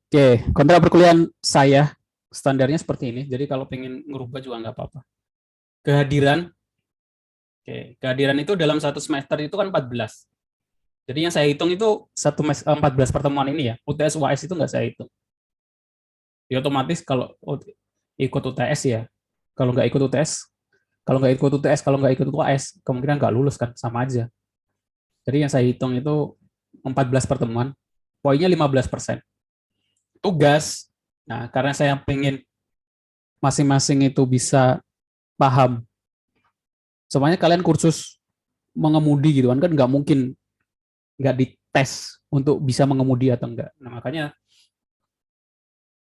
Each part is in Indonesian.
Oke, kontrak perkuliahan saya standarnya seperti ini. Jadi kalau pengen ngerubah juga nggak apa-apa. Kehadiran, oke, kehadiran itu dalam satu semester itu kan 14. Jadi yang saya hitung itu 14 pertemuan ini ya. UTS UAS itu nggak saya hitung. Ya otomatis kalau ikut UTS ya. Kalau nggak ikut UTS, kalau nggak ikut UAS, kemungkinan nggak lulus kan, sama aja. Jadi yang saya hitung itu 14 pertemuan, poinnya 15%. Tugas, nah karena saya pengen masing-masing itu bisa paham. Semuanya kalian kursus mengemudi gitu kan nggak mungkin nggak dites untuk bisa mengemudi atau enggak. Nah makanya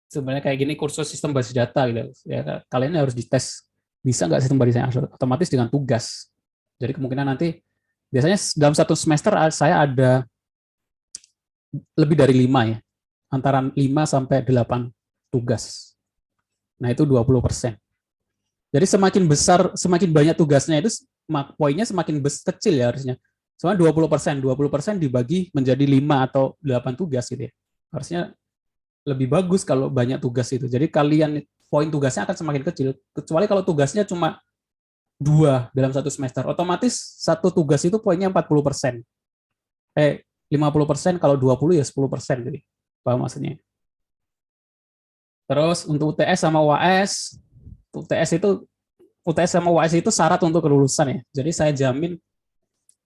sebenarnya kayak gini kursus sistem basis data gitu ya, kalian harus dites bisa nggak sistem basis data otomatis dengan tugas. Jadi kemungkinan nanti biasanya dalam satu semester saya ada lebih dari 5 ya, antara 5 sampai 8 tugas. Nah itu 20%. Jadi semakin besar, semakin banyak tugasnya itu poinnya semakin kecil ya harusnya. Soalnya 20% dibagi menjadi 5 atau 8 tugas gitu ya. Harusnya lebih bagus kalau banyak tugas itu. Jadi kalian poin tugasnya akan semakin kecil. Kecuali kalau tugasnya cuma 2 dalam satu semester. Otomatis satu tugas itu poinnya 40%. 50%, kalau 20 ya 10%. Jadi, paham maksudnya? Terus untuk UTS sama UAS, UTS itu UTS sama UAS itu syarat untuk kelulusan ya. Jadi saya jamin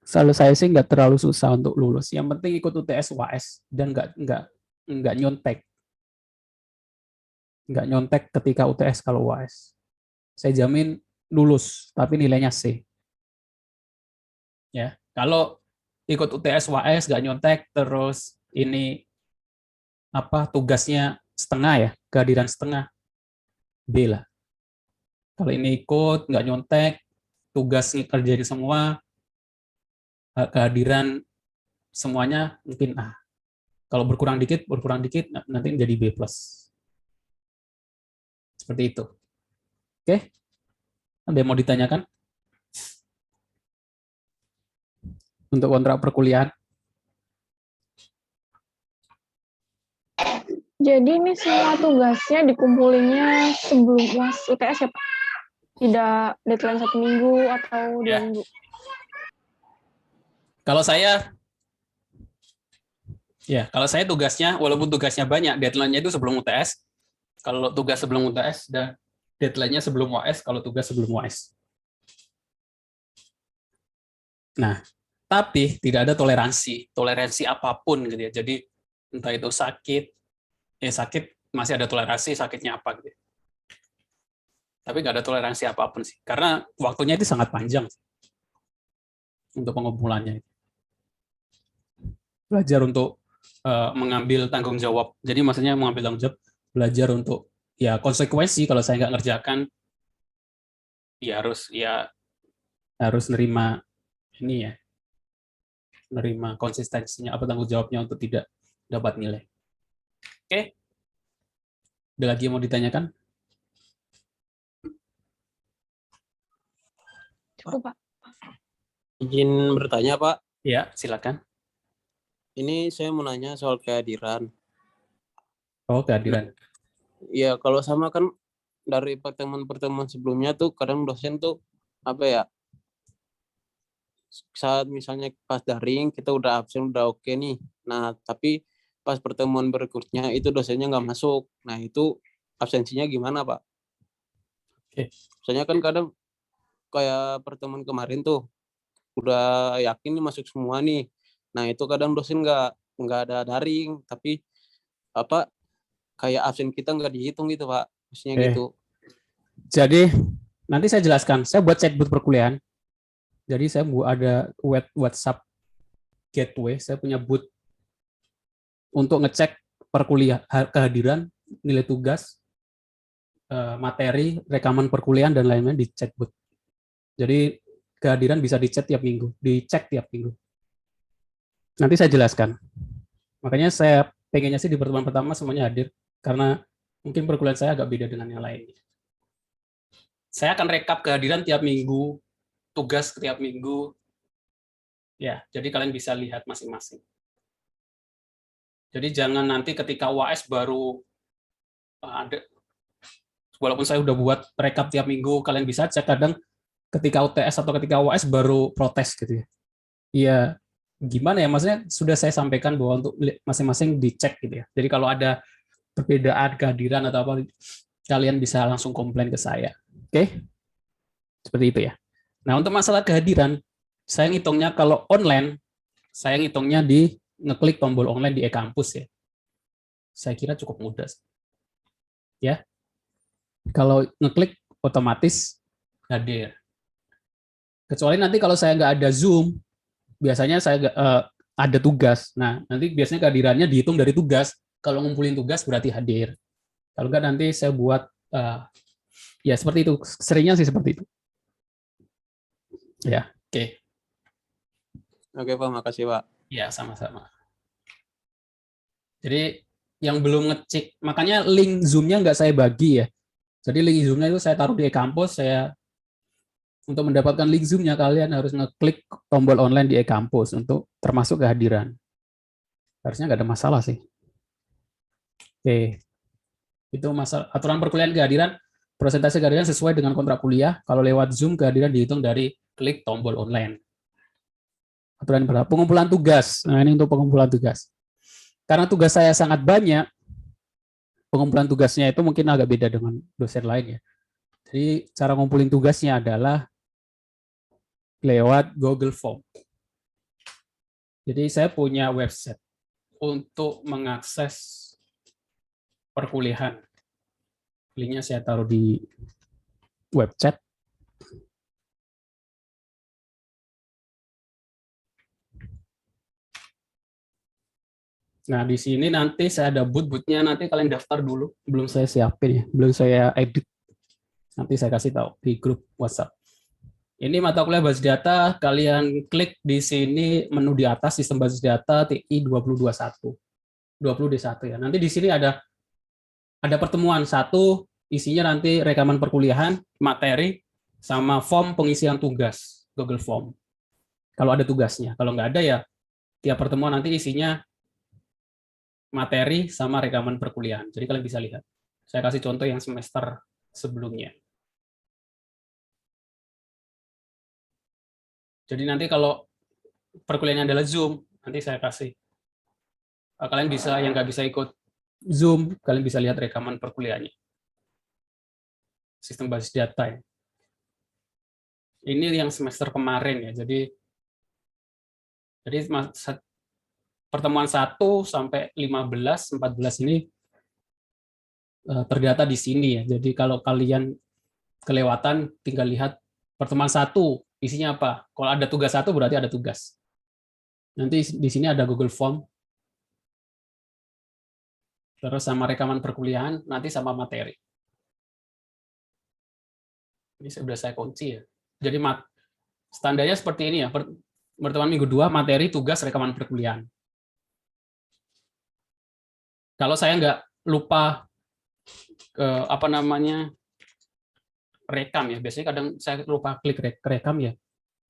selalu saya sih nggak terlalu susah untuk lulus. Yang penting ikut UTS UAS dan nggak nyontek, ketika UTS kalau UAS. Saya jamin lulus, tapi nilainya C. Ya, kalau ikut UTS UAS nggak nyontek, terus ini apa tugasnya setengah ya, kehadiran setengah, B lah. Kalau ini ikut nggak nyontek, tugas kerja semua, kehadiran semuanya mungkin A. Kalau berkurang dikit nanti menjadi B plus. Seperti itu. Oke, ada yang mau ditanyakan untuk kontrak perkuliahan? Jadi ini semua tugasnya dikumpulinnya sebelum UAS UTS ya Pak? Tidak deadline 1 minggu atau 2 minggu? Kalau saya, kalau saya tugasnya, walaupun tugasnya banyak, deadline-nya itu sebelum UTS. Kalau tugas sebelum UTS, dan deadline-nya sebelum UAS, kalau tugas sebelum UAS. Nah, tapi tidak ada toleransi apapun gitu ya. Jadi entah itu sakit masih ada toleransi sakitnya apa gitu. Tapi nggak ada toleransi apapun sih, karena waktunya itu sangat panjang untuk pengumpulannya. Belajar untuk mengambil tanggung jawab. Jadi maksudnya mengambil tanggung jawab, belajar untuk ya konsekuensi kalau saya nggak ngerjakan, ya harus nerima ini ya, nerima konsistensinya apa tanggung jawabnya untuk tidak dapat nilai. Oke, ada lagi yang mau ditanyakan? Cukup Pak. Izin bertanya Pak. Ya, silakan. Ini saya mau nanya soal kehadiran. Oh, kehadiran. Ya kalau sama kan dari pertemuan-pertemuan sebelumnya tuh kadang dosen tuh apa ya, saat misalnya pas daring kita udah absen udah oke nih. Nah tapi pas pertemuan berikutnya itu dosennya nggak masuk. Nah itu absensinya gimana Pak? Oke. Soalnya kan kadang kayak pertemuan kemarin tuh udah yakin nih masuk semua nih. Nah itu kadang dosen nggak ada daring, tapi apa kayak absen kita nggak dihitung gitu Pak. Maksudnya gitu. Jadi nanti saya jelaskan. Saya buat chatbot perkuliahan. Jadi saya ada WhatsApp gateway. Saya punya bot untuk ngecek perkuliahan, kehadiran, nilai tugas, materi, rekaman perkuliahan dan lain-lain di chatbot. Jadi kehadiran bisa dicek tiap minggu. Nanti saya jelaskan. Makanya saya pengennya sih di pertemuan pertama semuanya hadir karena mungkin perkuliahan saya agak beda dengan yang lain. Saya akan rekap kehadiran tiap minggu, tugas setiap minggu. Ya, jadi kalian bisa lihat masing-masing. Jadi jangan nanti ketika UAS baru ada, walaupun saya udah buat rekap tiap minggu, kalian bisa cek, kadang ketika UTS atau ketika UAS baru protes gitu ya. Iya, gimana ya, maksudnya sudah saya sampaikan bahwa untuk masing-masing dicek gitu ya. Jadi kalau ada perbedaan kehadiran atau apa, kalian bisa langsung komplain ke saya. Oke? Seperti itu ya. Nah, untuk masalah kehadiran, saya ngitungnya kalau online, saya ngitungnya di ngeklik tombol online di e-kampus ya. Saya kira cukup mudah. Ya. Kalau ngeklik otomatis hadir. Kecuali nanti kalau saya nggak ada Zoom, biasanya saya ada tugas. Nah, nanti biasanya kehadirannya dihitung dari tugas. Kalau ngumpulin tugas berarti hadir. Kalau nggak nanti saya buat ya seperti itu. Seringnya sih seperti itu. Ya, oke. Oke, Pak, makasih, Pak. Ya, sama-sama. Jadi yang belum ngecek, makanya link Zoom-nya nggak saya bagi ya. Jadi link Zoom-nya itu saya taruh di e-kampus, untuk mendapatkan link Zoom-nya kalian harus ngeklik tombol online di e-kampus untuk termasuk kehadiran. Harusnya nggak ada masalah sih. Oke. Itu masalah aturan perkuliahan kehadiran, persentase kehadiran sesuai dengan kontrak kuliah. Kalau lewat Zoom kehadiran dihitung dari klik tombol online. Aturan berapa? Pengumpulan tugas. Nah, ini untuk pengumpulan tugas. Karena tugas saya sangat banyak, pengumpulan tugasnya itu mungkin agak beda dengan dosen lain ya. Jadi cara ngumpulin tugasnya adalah lewat Google Form. Jadi saya punya website untuk mengakses perkuliahan. Linknya saya taruh di web chat. Nah, di sini nanti saya ada boot-bootnya, nanti kalian daftar dulu. Belum saya siapin ya, belum saya edit. Nanti saya kasih tahu di grup WhatsApp. Ini mata kuliah basis data, kalian klik di sini menu di atas sistem basis data TI 2021. 20D1 ya. Nanti di sini ada pertemuan satu, isinya nanti rekaman perkuliahan, materi, sama form pengisian tugas, Google Form. Kalau ada tugasnya, kalau nggak ada ya tiap pertemuan nanti isinya materi sama rekaman perkuliahan. Jadi kalian bisa lihat. Saya kasih contoh yang semester sebelumnya. Jadi nanti kalau perkuliahannya adalah Zoom, nanti saya kasih. Kalian bisa, yang nggak bisa ikut Zoom, kalian bisa lihat rekaman perkuliahannya. Sistem basis data ya. Ini yang semester kemarin ya. Jadi pertemuan 1 sampai 15, 14 ini terdata di sini ya. Jadi kalau kalian kelewatan, tinggal lihat pertemuan 1 isinya apa. Kalau ada tugas 1 berarti ada tugas. Nanti di sini ada Google Form. Terus sama rekaman perkuliahan, nanti sama materi. Ini sudah saya kunci ya. Jadi standarnya seperti ini ya. Pertemuan minggu 2, materi, tugas, rekaman perkuliahan. Kalau saya nggak lupa rekam ya, biasanya kadang saya lupa klik rekam ya,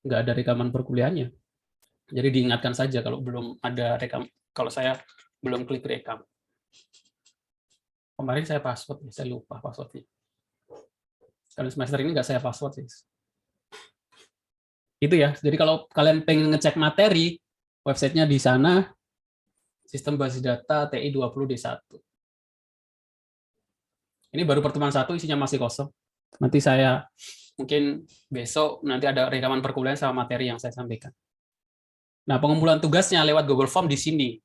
nggak ada rekaman perkuliahannya. Jadi diingatkan saja kalau belum ada rekam, kalau saya belum klik rekam. Kemarin saya password, saya lupa passwordnya. Kalau semester ini nggak saya password sih. Itu ya, jadi kalau kalian pengen ngecek materi, websitenya di sana, sistem basis data TI 20D1. Ini baru pertemuan 1, isinya masih kosong. Nanti saya mungkin besok nanti ada rekaman perkuliahan sama materi yang saya sampaikan. Nah, pengumpulan tugasnya lewat Google Form di sini.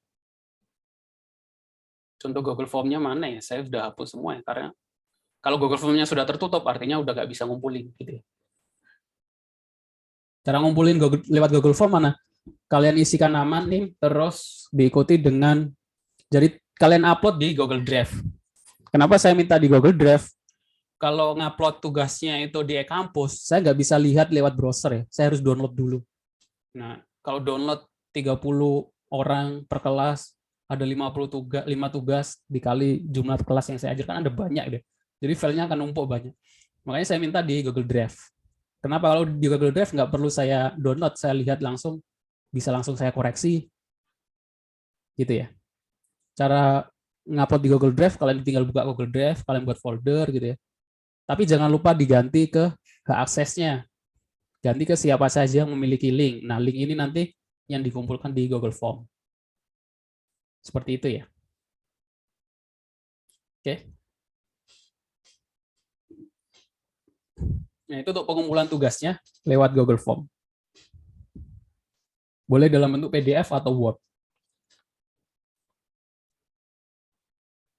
Contoh Google Form-nya mana ya? Saya sudah hapus semua ya, karena kalau Google Form-nya sudah tertutup, artinya udah nggak bisa ngumpulin. Gitu ya. Cara ngumpulin lewat Google Form mana? Kalian isikan nama, nih, terus diikuti dengan, jadi kalian upload di Google Drive. Kenapa saya minta di Google Drive? Kalau ngupload tugasnya itu di e-kampus, saya nggak bisa lihat lewat browser ya. Saya harus download dulu. Nah, kalau download 30 orang per kelas, ada 5 tugas dikali jumlah kelas yang saya ajarkan, ada banyak deh. Jadi filenya akan numpuk banyak. Makanya saya minta di Google Drive. Kenapa kalau di Google Drive nggak perlu saya download, saya lihat langsung, bisa langsung saya koreksi. Gitu ya. cara ngupload di Google Drive, kalian tinggal buka Google Drive, kalian buat folder gitu ya. Tapi jangan lupa diganti ke hak aksesnya. Ganti ke siapa saja yang memiliki link. Nah, link ini nanti yang dikumpulkan di Google Form. Seperti itu ya. Oke. Nah, itu untuk pengumpulan tugasnya lewat Google Form. Boleh dalam bentuk PDF atau Word.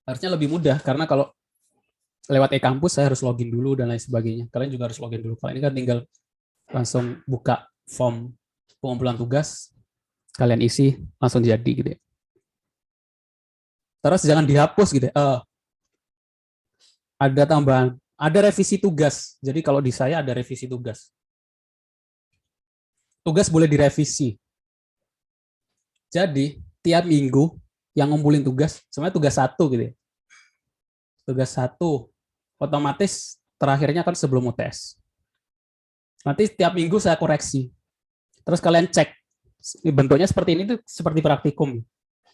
Harusnya lebih mudah, karena kalau lewat e-kampus saya harus login dulu dan lain sebagainya. Kalian juga harus login dulu. Kalau ini kan tinggal langsung buka form pengumpulan tugas, kalian isi, langsung jadi gitu ya. Terus jangan dihapus gitu ya. Ada tambahan, ada revisi tugas. Jadi kalau di saya ada revisi tugas. Tugas boleh direvisi. Jadi tiap minggu yang ngumpulin tugas, sebenarnya tugas 1 gitu ya. Tugas 1 otomatis terakhirnya kan sebelum UTS. Nanti tiap minggu saya koreksi. Terus kalian cek. Bentuknya seperti ini tuh seperti praktikum.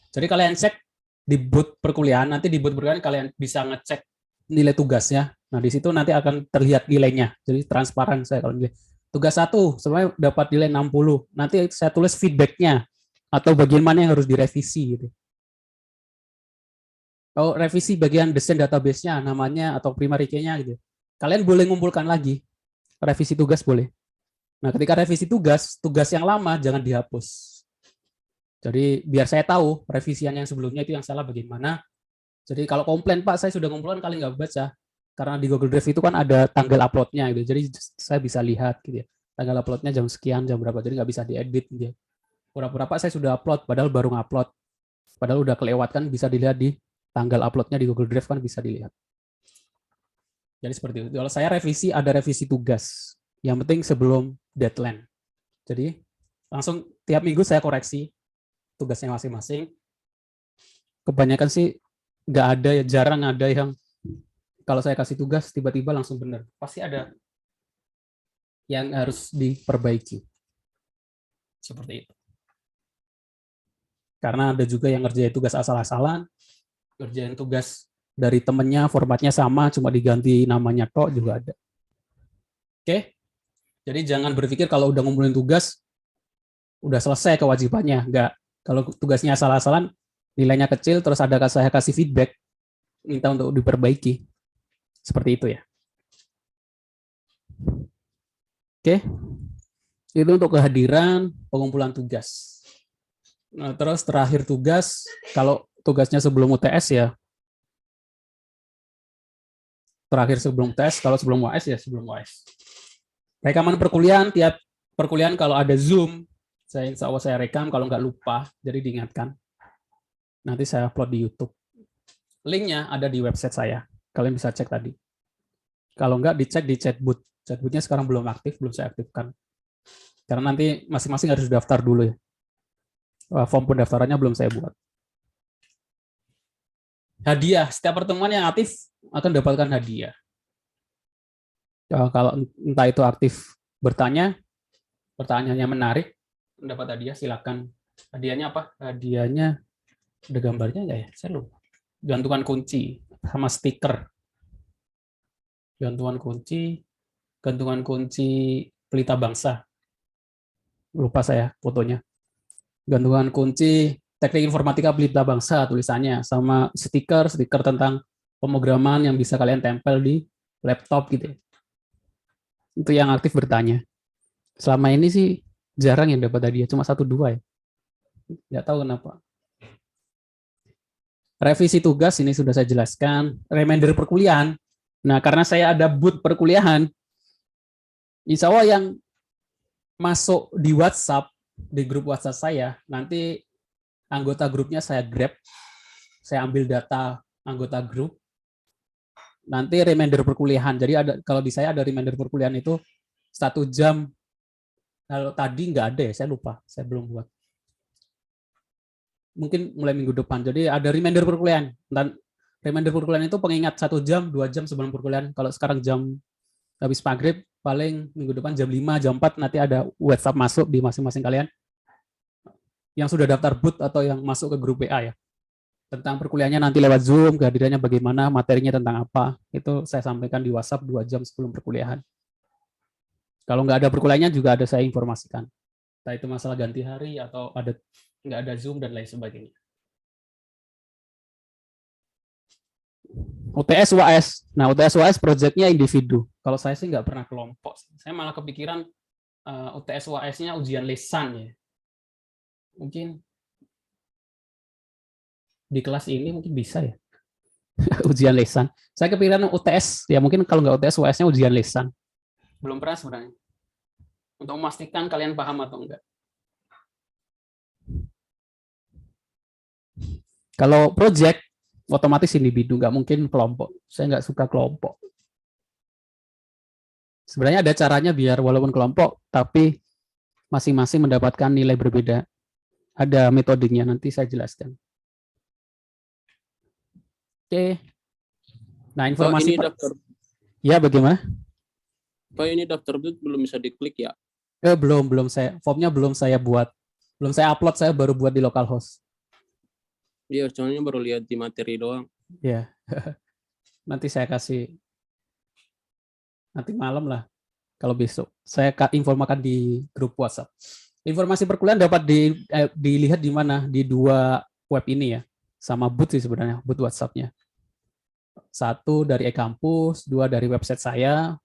Jadi kalian cek di booth perkuliahan, nanti di booth perkuliahan kalian bisa ngecek nilai tugasnya. Nah, di situ nanti akan terlihat nilainya. Jadi transparan saya kalau nilai. Tugas 1 sebenarnya dapat nilai 60. Nanti saya tulis feedback-nya atau bagian mana yang harus direvisi gitu. Kalau revisi bagian desain database-nya, namanya atau primary key-nya gitu. Kalian boleh ngumpulkan lagi. Revisi tugas boleh. Nah, ketika revisi tugas, tugas yang lama jangan dihapus. Jadi biar saya tahu revisian yang sebelumnya itu yang salah bagaimana. Jadi kalau komplain, Pak, saya sudah ngumpulkan kalian nggak baca. Karena di Google Drive itu kan ada tanggal upload-nya gitu. Jadi saya bisa lihat gitu ya. Tanggal upload-nya jam sekian, jam berapa. Jadi nggak bisa diedit gitu ya. Pura-pura, Pak, saya sudah upload, padahal baru ngupload. Padahal udah kelewat kan, bisa dilihat di tanggal upload-nya di Google Drive kan bisa dilihat. Jadi seperti itu. Kalau saya revisi, ada revisi tugas. Yang penting sebelum deadline. Jadi langsung tiap minggu saya koreksi tugasnya masing-masing. Kebanyakan sih nggak ada, ya jarang ada yang kalau saya kasih tugas tiba-tiba langsung benar. Pasti ada yang harus diperbaiki. Seperti itu. Karena ada juga yang ngerjain tugas asal-asalan, ngerjain tugas dari temennya, formatnya sama, cuma diganti namanya tok juga ada. Oke? Jadi jangan berpikir kalau udah ngumpulin tugas, udah selesai kewajibannya. Enggak. Kalau tugasnya asal-asalan, nilainya kecil, terus ada saya kasih feedback, minta untuk diperbaiki. Seperti itu ya. Oke? Itu untuk kehadiran pengumpulan tugas. Nah, terus terakhir tugas, kalau tugasnya sebelum UTS ya, terakhir sebelum tes, kalau sebelum UAS ya sebelum UAS. Rekaman perkuliahan, tiap perkuliahan kalau ada Zoom, insya Allah saya rekam, kalau nggak lupa, jadi diingatkan. Nanti saya upload di YouTube. Linknya ada di website saya, kalian bisa cek tadi. Kalau nggak, dicek di chatbooth. Chatbooth-nya sekarang belum aktif, belum saya aktifkan. Karena nanti masing-masing harus daftar dulu ya. Form pendaftarannya belum saya buat. Hadiah, setiap pertemuan yang aktif akan dapatkan hadiah. Kalau entah itu aktif bertanya, pertanyaannya menarik, mendapat hadiah, silakan. Hadiahnya apa? Hadiahnya ada gambarnya nggak ya? Saya lupa. Gantungan kunci sama stiker. Gantungan kunci Pelita Bangsa. Lupa saya fotonya. Gantungan kunci Teknik Informatika Pelita Bangsa tulisannya, sama stiker tentang pemrograman yang bisa kalian tempel di laptop gitu. Itu yang aktif bertanya. Selama ini sih jarang yang dapat hadiah, cuma 1-2 ya. Nggak tahu kenapa. Revisi tugas ini sudah saya jelaskan. Reminder perkuliahan. Nah, karena saya ada booth perkuliahan, insya Allah yang masuk di WhatsApp, di grup WhatsApp saya, nanti anggota grupnya saya grab, saya ambil data anggota grup, nanti reminder perkuliahan. Jadi kalau di saya ada reminder perkuliahan itu 1 jam. Kalau tadi nggak ada ya, saya lupa, saya belum buat. Mungkin mulai minggu depan. Jadi ada reminder perkuliahan. Dan reminder perkuliahan itu pengingat 1 jam, 2 jam sebelum perkuliahan. Kalau sekarang jam habis maghrib, paling minggu depan jam 5, jam 4 nanti ada WhatsApp masuk di masing-masing kalian yang sudah daftar booth atau yang masuk ke grup WA ya. Tentang perkuliahannya nanti lewat Zoom, kehadirannya bagaimana, materinya tentang apa, itu saya sampaikan di WhatsApp 2 jam sebelum perkuliahan. Kalau nggak ada perkuliahannya juga ada saya informasikan. Entah itu masalah ganti hari atau ada nggak ada Zoom dan lain sebagainya. UTS UAS. Nah, UTS UAS proyeknya individu. Kalau saya sih nggak pernah kelompok. Saya malah kepikiran UTS UAS-nya ujian lisan ya. Mungkin di kelas ini mungkin bisa ya. Ujian lisan. Saya kepikiran UTS, ya mungkin kalau nggak UTS UAS-nya ujian lisan. Belum pernah sebenarnya. Untuk memastikan kalian paham atau enggak. Kalau project otomatis individu, nggak mungkin kelompok. Saya nggak suka kelompok. Sebenarnya ada caranya biar walaupun kelompok, tapi masing-masing mendapatkan nilai berbeda. Ada metodenya, nanti saya jelaskan. Oke. Nah, informasi... Ini daftar, Ya, bagaimana? Pak, ini daftar itu belum bisa diklik ya? Belum saya, formnya belum saya buat. Belum saya upload, saya baru buat di localhost. Iya, soalnya baru lihat di materi doang. Ya. Nanti saya kasih nanti malam lah. Kalau besok saya informasikan di grup WhatsApp. Informasi perkuliahan dapat dilihat di mana? Di 2 web ini ya. Sama booth sih sebenarnya, booth WhatsApp-nya. 1 dari e-kampus, 2 dari website saya.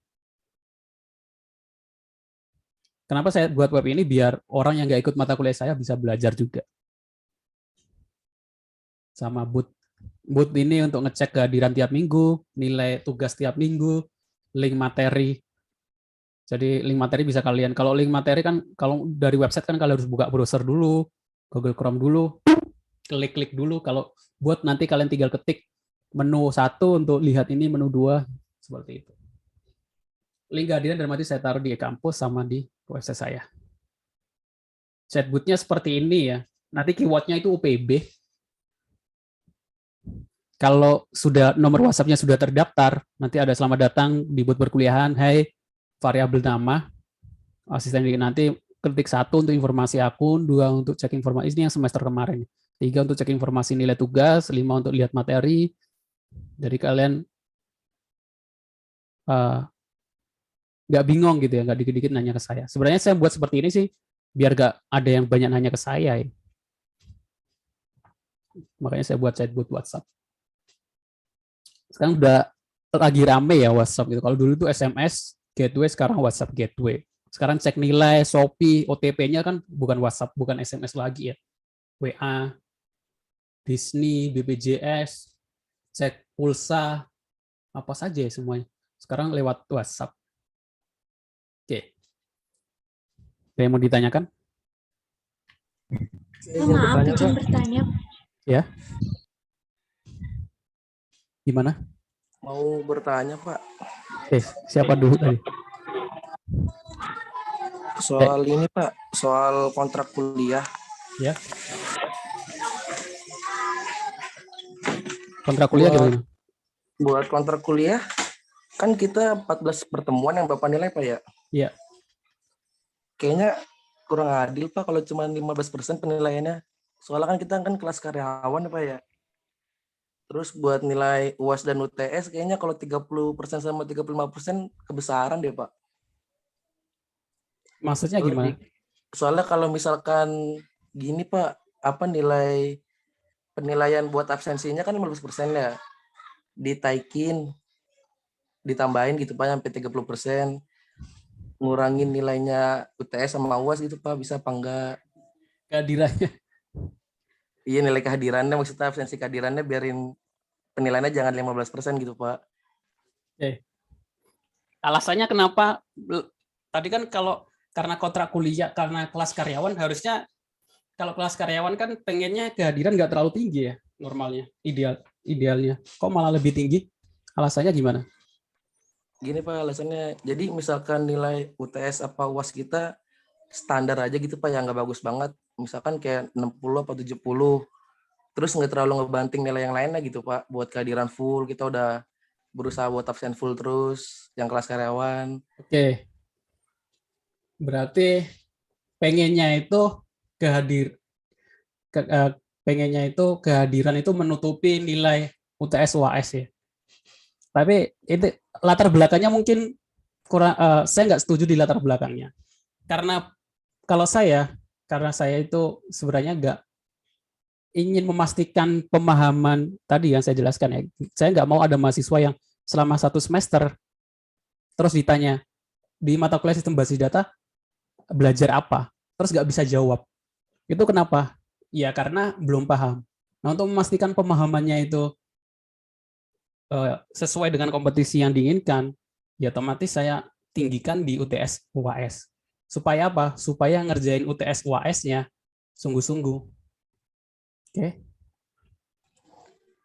Kenapa saya buat web ini? Biar orang yang nggak ikut mata kuliah saya bisa belajar juga. Sama booth. Booth ini untuk ngecek kehadiran tiap minggu, nilai tugas tiap minggu, link materi. Jadi link materi bisa kalian, kalau link materi kan, kalau dari website kan kalian harus buka browser dulu, Google Chrome dulu, klik-klik dulu. Kalau buat nanti kalian tinggal ketik menu 1 untuk lihat ini, menu 2, seperti itu. Link kehadiran dan nanti saya taruh di kampus sama di website saya. Chatbotnya seperti ini ya. Nanti keywordnya itu UPB. Kalau sudah nomor WhatsApp-nya sudah terdaftar, nanti ada selamat datang di booth perkuliahan. Hai, variabel nama, asisten nanti ketik 1 untuk informasi akun, 2 untuk cek informasi ini yang semester kemarin, 3 untuk cek informasi nilai tugas, 5 untuk lihat materi. Jadi kalian nggak bingung gitu ya, nggak dikit-dikit nanya ke saya. Sebenarnya saya buat seperti ini sih biar nggak ada yang banyak nanya ke saya ya. Makanya saya buat chatbot WhatsApp. Sekarang udah lagi rame ya WhatsApp gitu. Kalau dulu itu SMS gateway, sekarang WhatsApp gateway. Sekarang cek nilai, Shopee, OTP-nya kan bukan WhatsApp, bukan SMS lagi ya. WA, Disney, BPJS, cek pulsa, apa saja ya semuanya. Sekarang lewat WhatsApp. Oke. Ada yang mau ditanyakan? Maaf, izin bertanya. Ya. Gimana? Mau bertanya, Pak. Siapa dulu tadi? Soal ini, Pak. Soal kontrak kuliah. Ya. Kontrak kuliah gimana? Buat kontrak kuliah, kan kita 14 pertemuan yang Bapak nilai, Pak, ya? Iya. Kayaknya kurang adil, Pak, kalau cuma 15% penilaiannya. Soalnya kan kita kan kelas karyawan, Pak, ya? Terus buat nilai UAS dan UTS, kayaknya kalau 30% sama 35% kebesaran deh, Pak. Maksudnya gimana? Soalnya kalau misalkan gini, Pak, apa nilai penilaian buat absensinya kan 15% ya. Ditaikin, ditambahin gitu, Pak, sampai 30%. Ngurangin nilainya UTS sama UAS gitu, Pak, bisa apa enggak? Kehadirannya. Iya, nilai kehadirannya, maksudnya absensi kehadirannya biarin penilaiannya jangan 15% gitu, Pak. Alasannya kenapa? Tadi kan kalau karena kontrak kuliah, karena kelas karyawan, harusnya kalau kelas karyawan kan pengennya kehadiran nggak terlalu tinggi ya normalnya, idealnya. Kok malah lebih tinggi? Alasannya gimana? Gini, Pak, alasannya, jadi misalkan nilai UTS apa UAS kita standar aja gitu, Pak, yang nggak bagus banget. Misalkan kayak 60 atau 70. Terus nggak terlalu ngebanting nilai yang lainnya gitu, Pak. Buat kehadiran full, kita udah berusaha buat absen full terus, yang kelas karyawan. Oke. Berarti pengennya itu pengennya itu kehadiran itu menutupi nilai UTS UAS ya. Tapi itu latar belakangnya mungkin kurang, saya nggak setuju di latar belakangnya. Karena karena saya itu sebenarnya nggak ingin memastikan pemahaman tadi yang saya jelaskan ya. Saya nggak mau ada mahasiswa yang selama 1 semester terus ditanya di mata kuliah sistem basis data belajar apa, terus nggak bisa jawab. Itu kenapa? Ya karena belum paham. Nah, untuk memastikan pemahamannya itu sesuai dengan kompetisi yang diinginkan, ya otomatis saya tinggikan di UTS UAS. Supaya apa? Supaya ngerjain UTS UAS-nya sungguh-sungguh. Oke.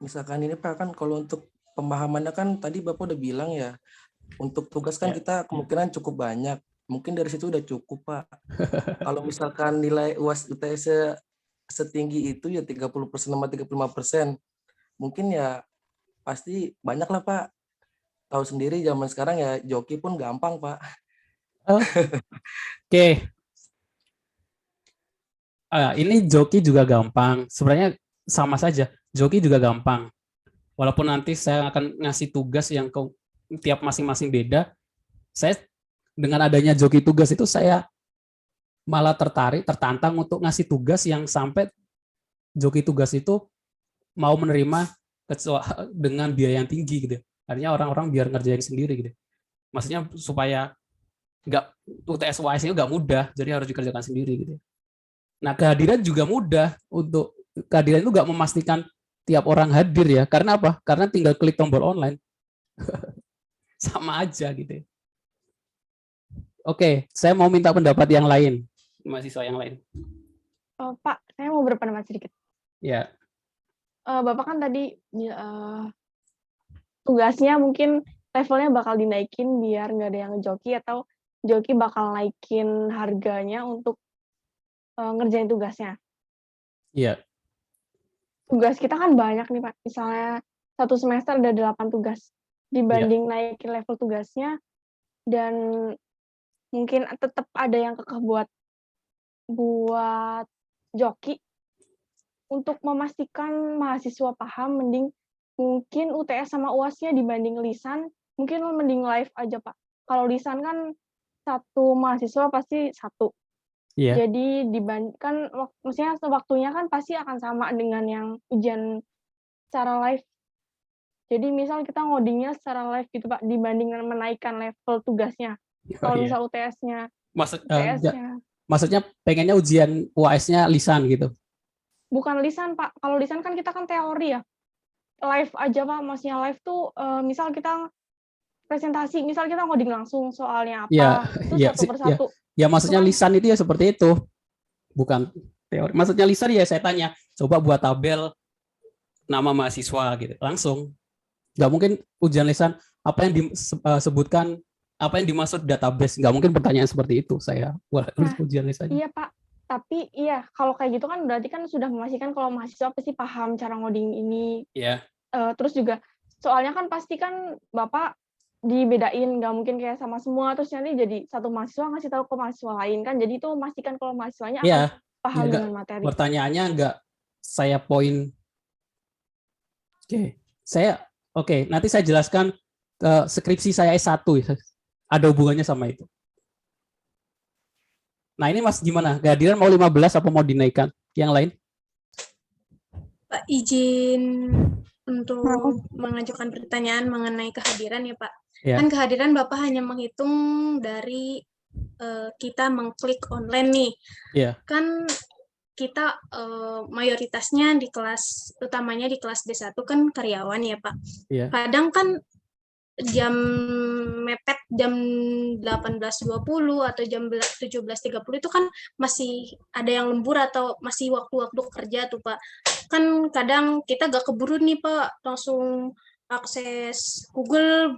Misalkan ini Pak, kan kalau untuk pemahamannya kan tadi Bapak udah bilang ya, untuk tugas kan Ya. kita kemungkinan cukup banyak. Mungkin dari situ udah cukup Pak. Kalau misalkan nilai UAS UTS setinggi itu ya 30% sama 35%, mungkin ya pasti banyak lah Pak. Tahu sendiri zaman sekarang ya joki pun gampang Pak. Oke. Ini joki juga gampang. Sebenarnya sama saja. Joki juga gampang. Walaupun nanti saya akan ngasih tugas yang ke tiap masing-masing beda, saya dengan adanya joki tugas itu saya malah tertantang untuk ngasih tugas yang sampai joki tugas itu mau menerima dengan biaya yang tinggi gitu. Artinya orang-orang biar ngerjain sendiri gitu. Maksudnya supaya nggak UTS UAS-nya nggak mudah, jadi harus dikerjakan sendiri gitu. Nah, kehadiran juga mudah. Untuk kehadiran itu nggak memastikan tiap orang hadir ya. Karena apa? Karena tinggal klik tombol online. Sama aja gitu. Oke, saya mau minta pendapat yang lain. Mahasiswa yang lain. Pak, saya mau berpendapat sedikit. Ya. Bapak kan tadi tugasnya mungkin levelnya bakal dinaikin biar nggak ada yang ngejoki, atau joki bakal naikin harganya untuk ngerjain tugasnya. Iya. Tugas kita kan banyak nih Pak. Misalnya 1 semester ada 8 tugas. Dibanding naikin level tugasnya, dan mungkin tetap ada yang kekeh buat joki, untuk memastikan mahasiswa paham, mending mungkin UTS sama UAS-nya dibanding lisan, mungkin mending live aja Pak. Kalau lisan kan 1 mahasiswa pasti 1. Iya. Jadi dibandingkan maksudnya waktunya kan pasti akan sama dengan yang ujian secara live. Jadi misal kita ngodingnya secara live gitu Pak, dibandingkan menaikkan level tugasnya. Kalau misal UTS-nya Maksudnya pengennya ujian UAS-nya lisan gitu. bukan lisan Pak. Kalau lisan kan kita kan teori ya. Live aja Pak, maksudnya live tuh misal kita presentasi, misal kita ngoding langsung soalnya apa, itu satu persatu. Ya maksudnya kan, lisan itu ya seperti itu. Bukan teori. Maksudnya lisan ya saya tanya, coba buat tabel nama mahasiswa gitu. Langsung. Nggak mungkin ujian lisan apa yang disebutkan, apa yang dimaksud database. Nggak mungkin pertanyaan seperti itu saya buat ujian lisan. Iya Pak. Tapi iya, kalau kayak gitu kan berarti kan sudah memastikan kalau mahasiswa pasti paham cara ngoding ini. Iya. Terus juga soalnya kan pasti kan Bapak dibedain, nggak mungkin kayak sama semua, terus nanti jadi satu mahasiswa ngasih tahu ke mahasiswa lain kan, jadi itu memastikan kalau mahasiswanya akan paham dengan materi. Pertanyaannya nggak saya poin. Oke, nanti saya jelaskan skripsi saya S1 ada hubungannya sama itu. Nah ini Mas gimana? Kehadiran mau 15 apa mau dinaikkan? Yang lain? Pak, izin untuk mengajukan pertanyaan mengenai kehadiran ya Pak. Ya. Kan kehadiran Bapak hanya menghitung dari kita mengklik online nih. Ya. Kan kita mayoritasnya di kelas, utamanya di kelas D1 kan karyawan ya Pak. Ya. Kadang kan jam mepet jam 18.20 atau jam 17.30 itu kan masih ada yang lembur atau masih waktu-waktu kerja tuh Pak. Kan kadang kita gak keburu nih Pak, langsung akses Google,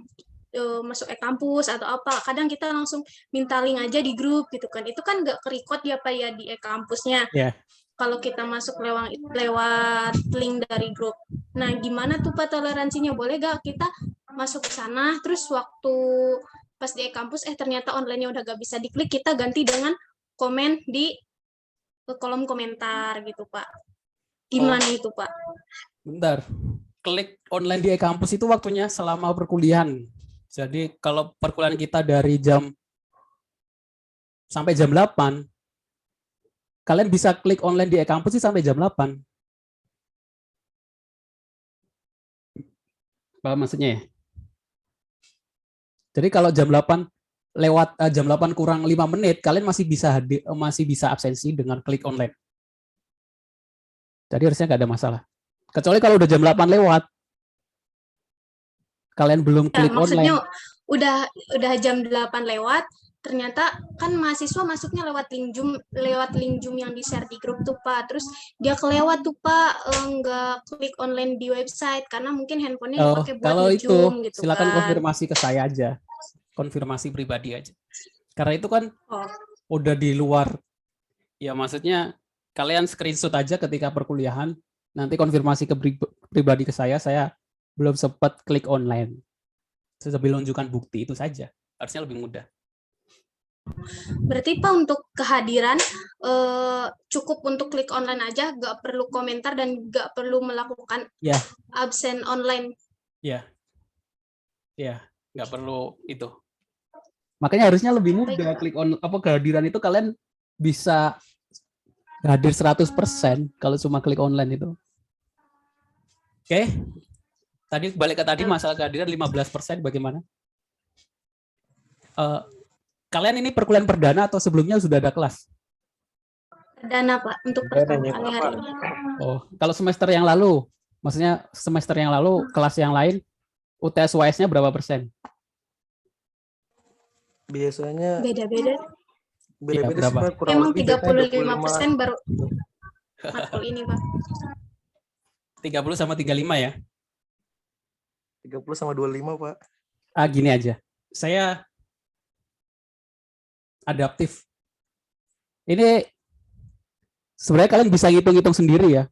masuk e-kampus atau apa. Kadang kita langsung minta link aja di grup gitu kan. Itu kan gak ke-record ya Pak ya di e-kampusnya. Yeah. Kalau kita masuk lewat link dari grup. Nah, gimana tuh Pak toleransinya? Boleh gak kita masuk ke sana, terus waktu pas di e-kampus, ternyata online-nya udah gak bisa diklik, kita ganti dengan komen di kolom komentar gitu Pak. Gimana itu, Pak? Bentar. Klik online di e-kampus itu waktunya selama perkuliahan. Jadi kalau perkuliahan kita dari jam sampai jam 8, kalian bisa klik online di e-kampus sih sampai jam 8. Paham maksudnya ya? Jadi kalau jam 8 lewat jam 8 kurang 5 menit, kalian masih bisa absensi dengan klik online. Jadi harusnya nggak ada masalah. Kecuali kalau udah jam 8 lewat, kalian belum Ya, klik maksudnya online. udah jam 8 lewat, ternyata kan mahasiswa masuknya lewat link Zoom yang di-share di grup tuh, Pak. Terus dia kelewat tuh, Pak, nggak klik online di website karena mungkin handphonenya dipakai buat Kalau itu nge-Zoom gitu silakan kan. konfirmasi ke saya aja. Konfirmasi pribadi aja. Karena itu kan Oh, udah di luar, ya maksudnya kalian screenshot aja ketika perkuliahan, nanti konfirmasi ke pribadi ke saya belum sempat klik online. Sambil menunjukkan bukti itu saja. Harusnya lebih mudah. berarti Pak untuk kehadiran cukup untuk klik online aja, nggak perlu komentar dan nggak perlu melakukan Ya. absen online. Ya, nggak perlu itu. Makanya harusnya lebih mudah klik on kehadiran itu, kalian bisa hadir 100% kalau cuma klik online itu. Oke. Tadi balik ke tadi masalah kehadiran 15% bagaimana? Kalian ini perkuliahan perdana atau sebelumnya sudah ada kelas? Perdana, Pak, untuk pertama kali hari ini. Oh, kalau semester yang lalu, maksudnya semester yang lalu kelas yang lain UTS UAS-nya berapa persen? Biasanya Beda-beda. beda-beda berapa? sih, Pak. Kurang Emang lebih biasanya 35% baru matkul ini, Pak. 30 sama 35 ya? 30 sama 25, Pak. Gini aja. Saya adaptif. Ini sebenarnya kalian bisa hitung-hitung sendiri ya.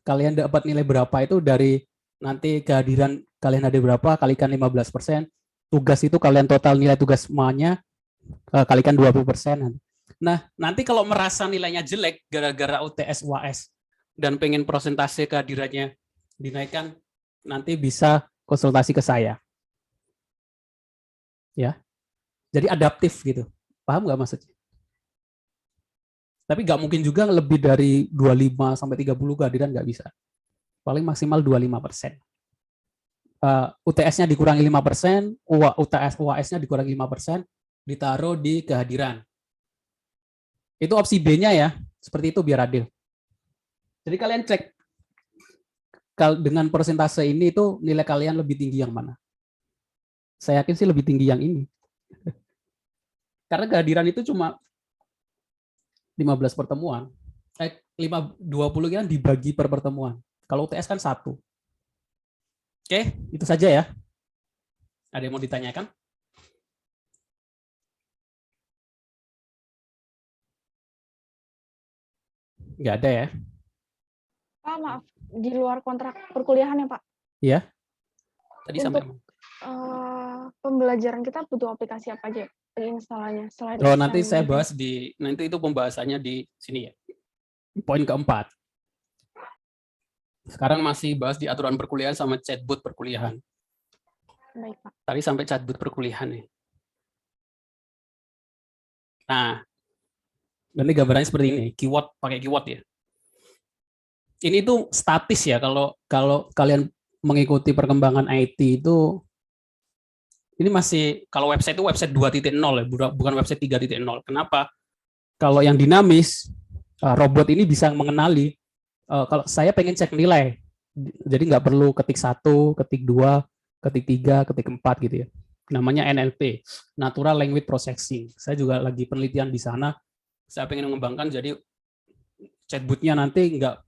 Kalian dapat nilai berapa itu dari nanti kehadiran kalian ada berapa, kalikan 15%. Tugas itu kalian total nilai tugas semuanya, kalikan 20%. Nah, nanti kalau merasa nilainya jelek gara-gara UTS UAS dan pengen persentase kehadirannya dinaikkan, nanti bisa konsultasi ke saya. Ya. Jadi adaptif gitu. Paham nggak maksudnya? Tapi nggak mungkin juga lebih dari 25 sampai 30 kehadiran, nggak bisa. Paling maksimal 25%. UTS-nya dikurangi 5%, UAS-nya dikurangi 5%, ditaruh di kehadiran. Itu opsi B-nya ya, seperti itu biar adil. Jadi kalian cek dengan persentase ini itu nilai kalian lebih tinggi yang mana. Saya yakin sih lebih tinggi yang ini. Karena kehadiran itu cuma 15 pertemuan. 20 kan dibagi per pertemuan. Kalau UTS kan 1. Oke, itu saja ya. Ada yang mau ditanyakan? Nggak ada ya? Pak, maaf, di luar kontrak perkuliahan ya, Pak. Iya. Tadi sampai pembelajaran kita butuh aplikasi apa aja instalannya selain nanti saya Excel? bahas nanti itu pembahasannya di sini ya. Poin keempat. Sekarang masih bahas di aturan perkuliahan sama chatbot perkuliahan. Baik, Pak. Tadi sampai chatbot perkuliahan nih. Nah, nanti gambarannya seperti ini, keyword, pakai keyword ya. Ini tuh statis ya, kalau kalian mengikuti perkembangan IT itu, ini masih, kalau website itu website 2.0 ya, bukan website 3.0. Kenapa? Kalau yang dinamis, robot ini bisa mengenali, kalau saya pengen cek nilai, jadi nggak perlu ketik 1, ketik 2, ketik 3, ketik 4 gitu ya. Namanya NLP, Natural Language Processing. Saya juga lagi penelitian di sana. Saya pengen mengembangkan jadi chatbotnya nanti nggak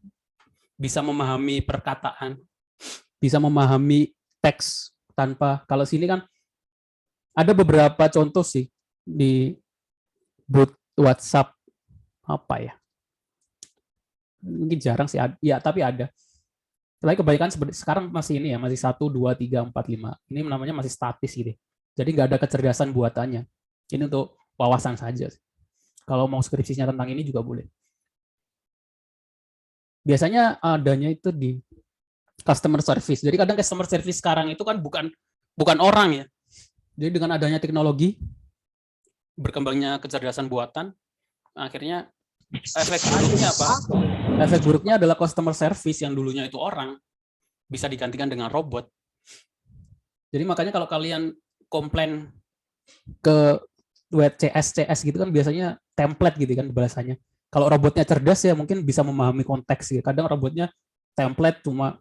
bisa memahami perkataan, bisa memahami teks tanpa, kalau sini kan ada beberapa contoh sih di bot WhatsApp apa ya, mungkin jarang sih ya, tapi ada. Tapi kebanyakan sekarang masih ini ya, masih 1, 2, 3, 4, 5. Ini namanya masih statis gitu. Jadi nggak ada kecerdasan buatannya. Ini untuk wawasan saja. Kalau mau skripsinya tentang ini juga boleh. Biasanya adanya itu di customer service. Jadi kadang customer service sekarang itu kan bukan orang ya. Jadi dengan adanya teknologi, berkembangnya kecerdasan buatan, akhirnya efek buruknya apa? Efek buruknya adalah customer service yang dulunya itu orang bisa digantikan dengan robot. Jadi makanya kalau kalian komplain ke CS gitu kan biasanya template gitu kan balasannya. Kalau robotnya cerdas ya mungkin bisa memahami konteks gitu. Kadang robotnya template cuma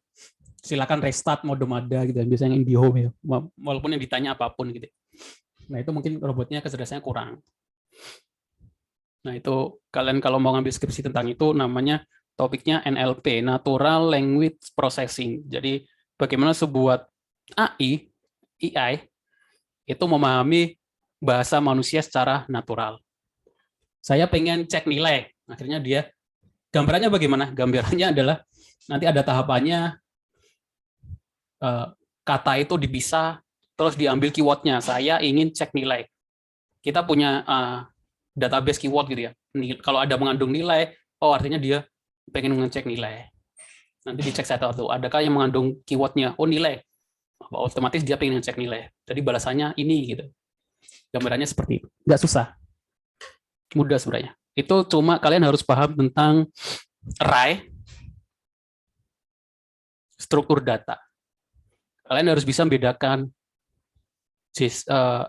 silakan restart mode ada gitu, biasanya IndiHome ya, walaupun yang ditanya apapun gitu. Nah itu mungkin robotnya kecerdasannya kurang. Nah itu kalian kalau mau ngambil skripsi tentang itu namanya topiknya NLP, Natural Language Processing. Jadi bagaimana sebuah AI itu memahami bahasa manusia secara natural. Saya pengen cek nilai, akhirnya dia gambarannya bagaimana? Gambarannya adalah nanti ada tahapannya, kata itu dipisah, terus diambil keywordnya. Saya ingin cek nilai. Kita punya database keyword gitu ya. Kalau ada mengandung nilai, oh artinya dia pengen ngecek nilai. Nanti dicek satu-satu. Adakah yang mengandung keywordnya? Oh nilai. Otomatis dia pengen ngecek nilai. Jadi balasannya ini gitu. Gambarannya seperti itu. Nggak susah. Mudah sebenarnya. Itu cuma kalian harus paham tentang array, struktur data. Kalian harus bisa membedakan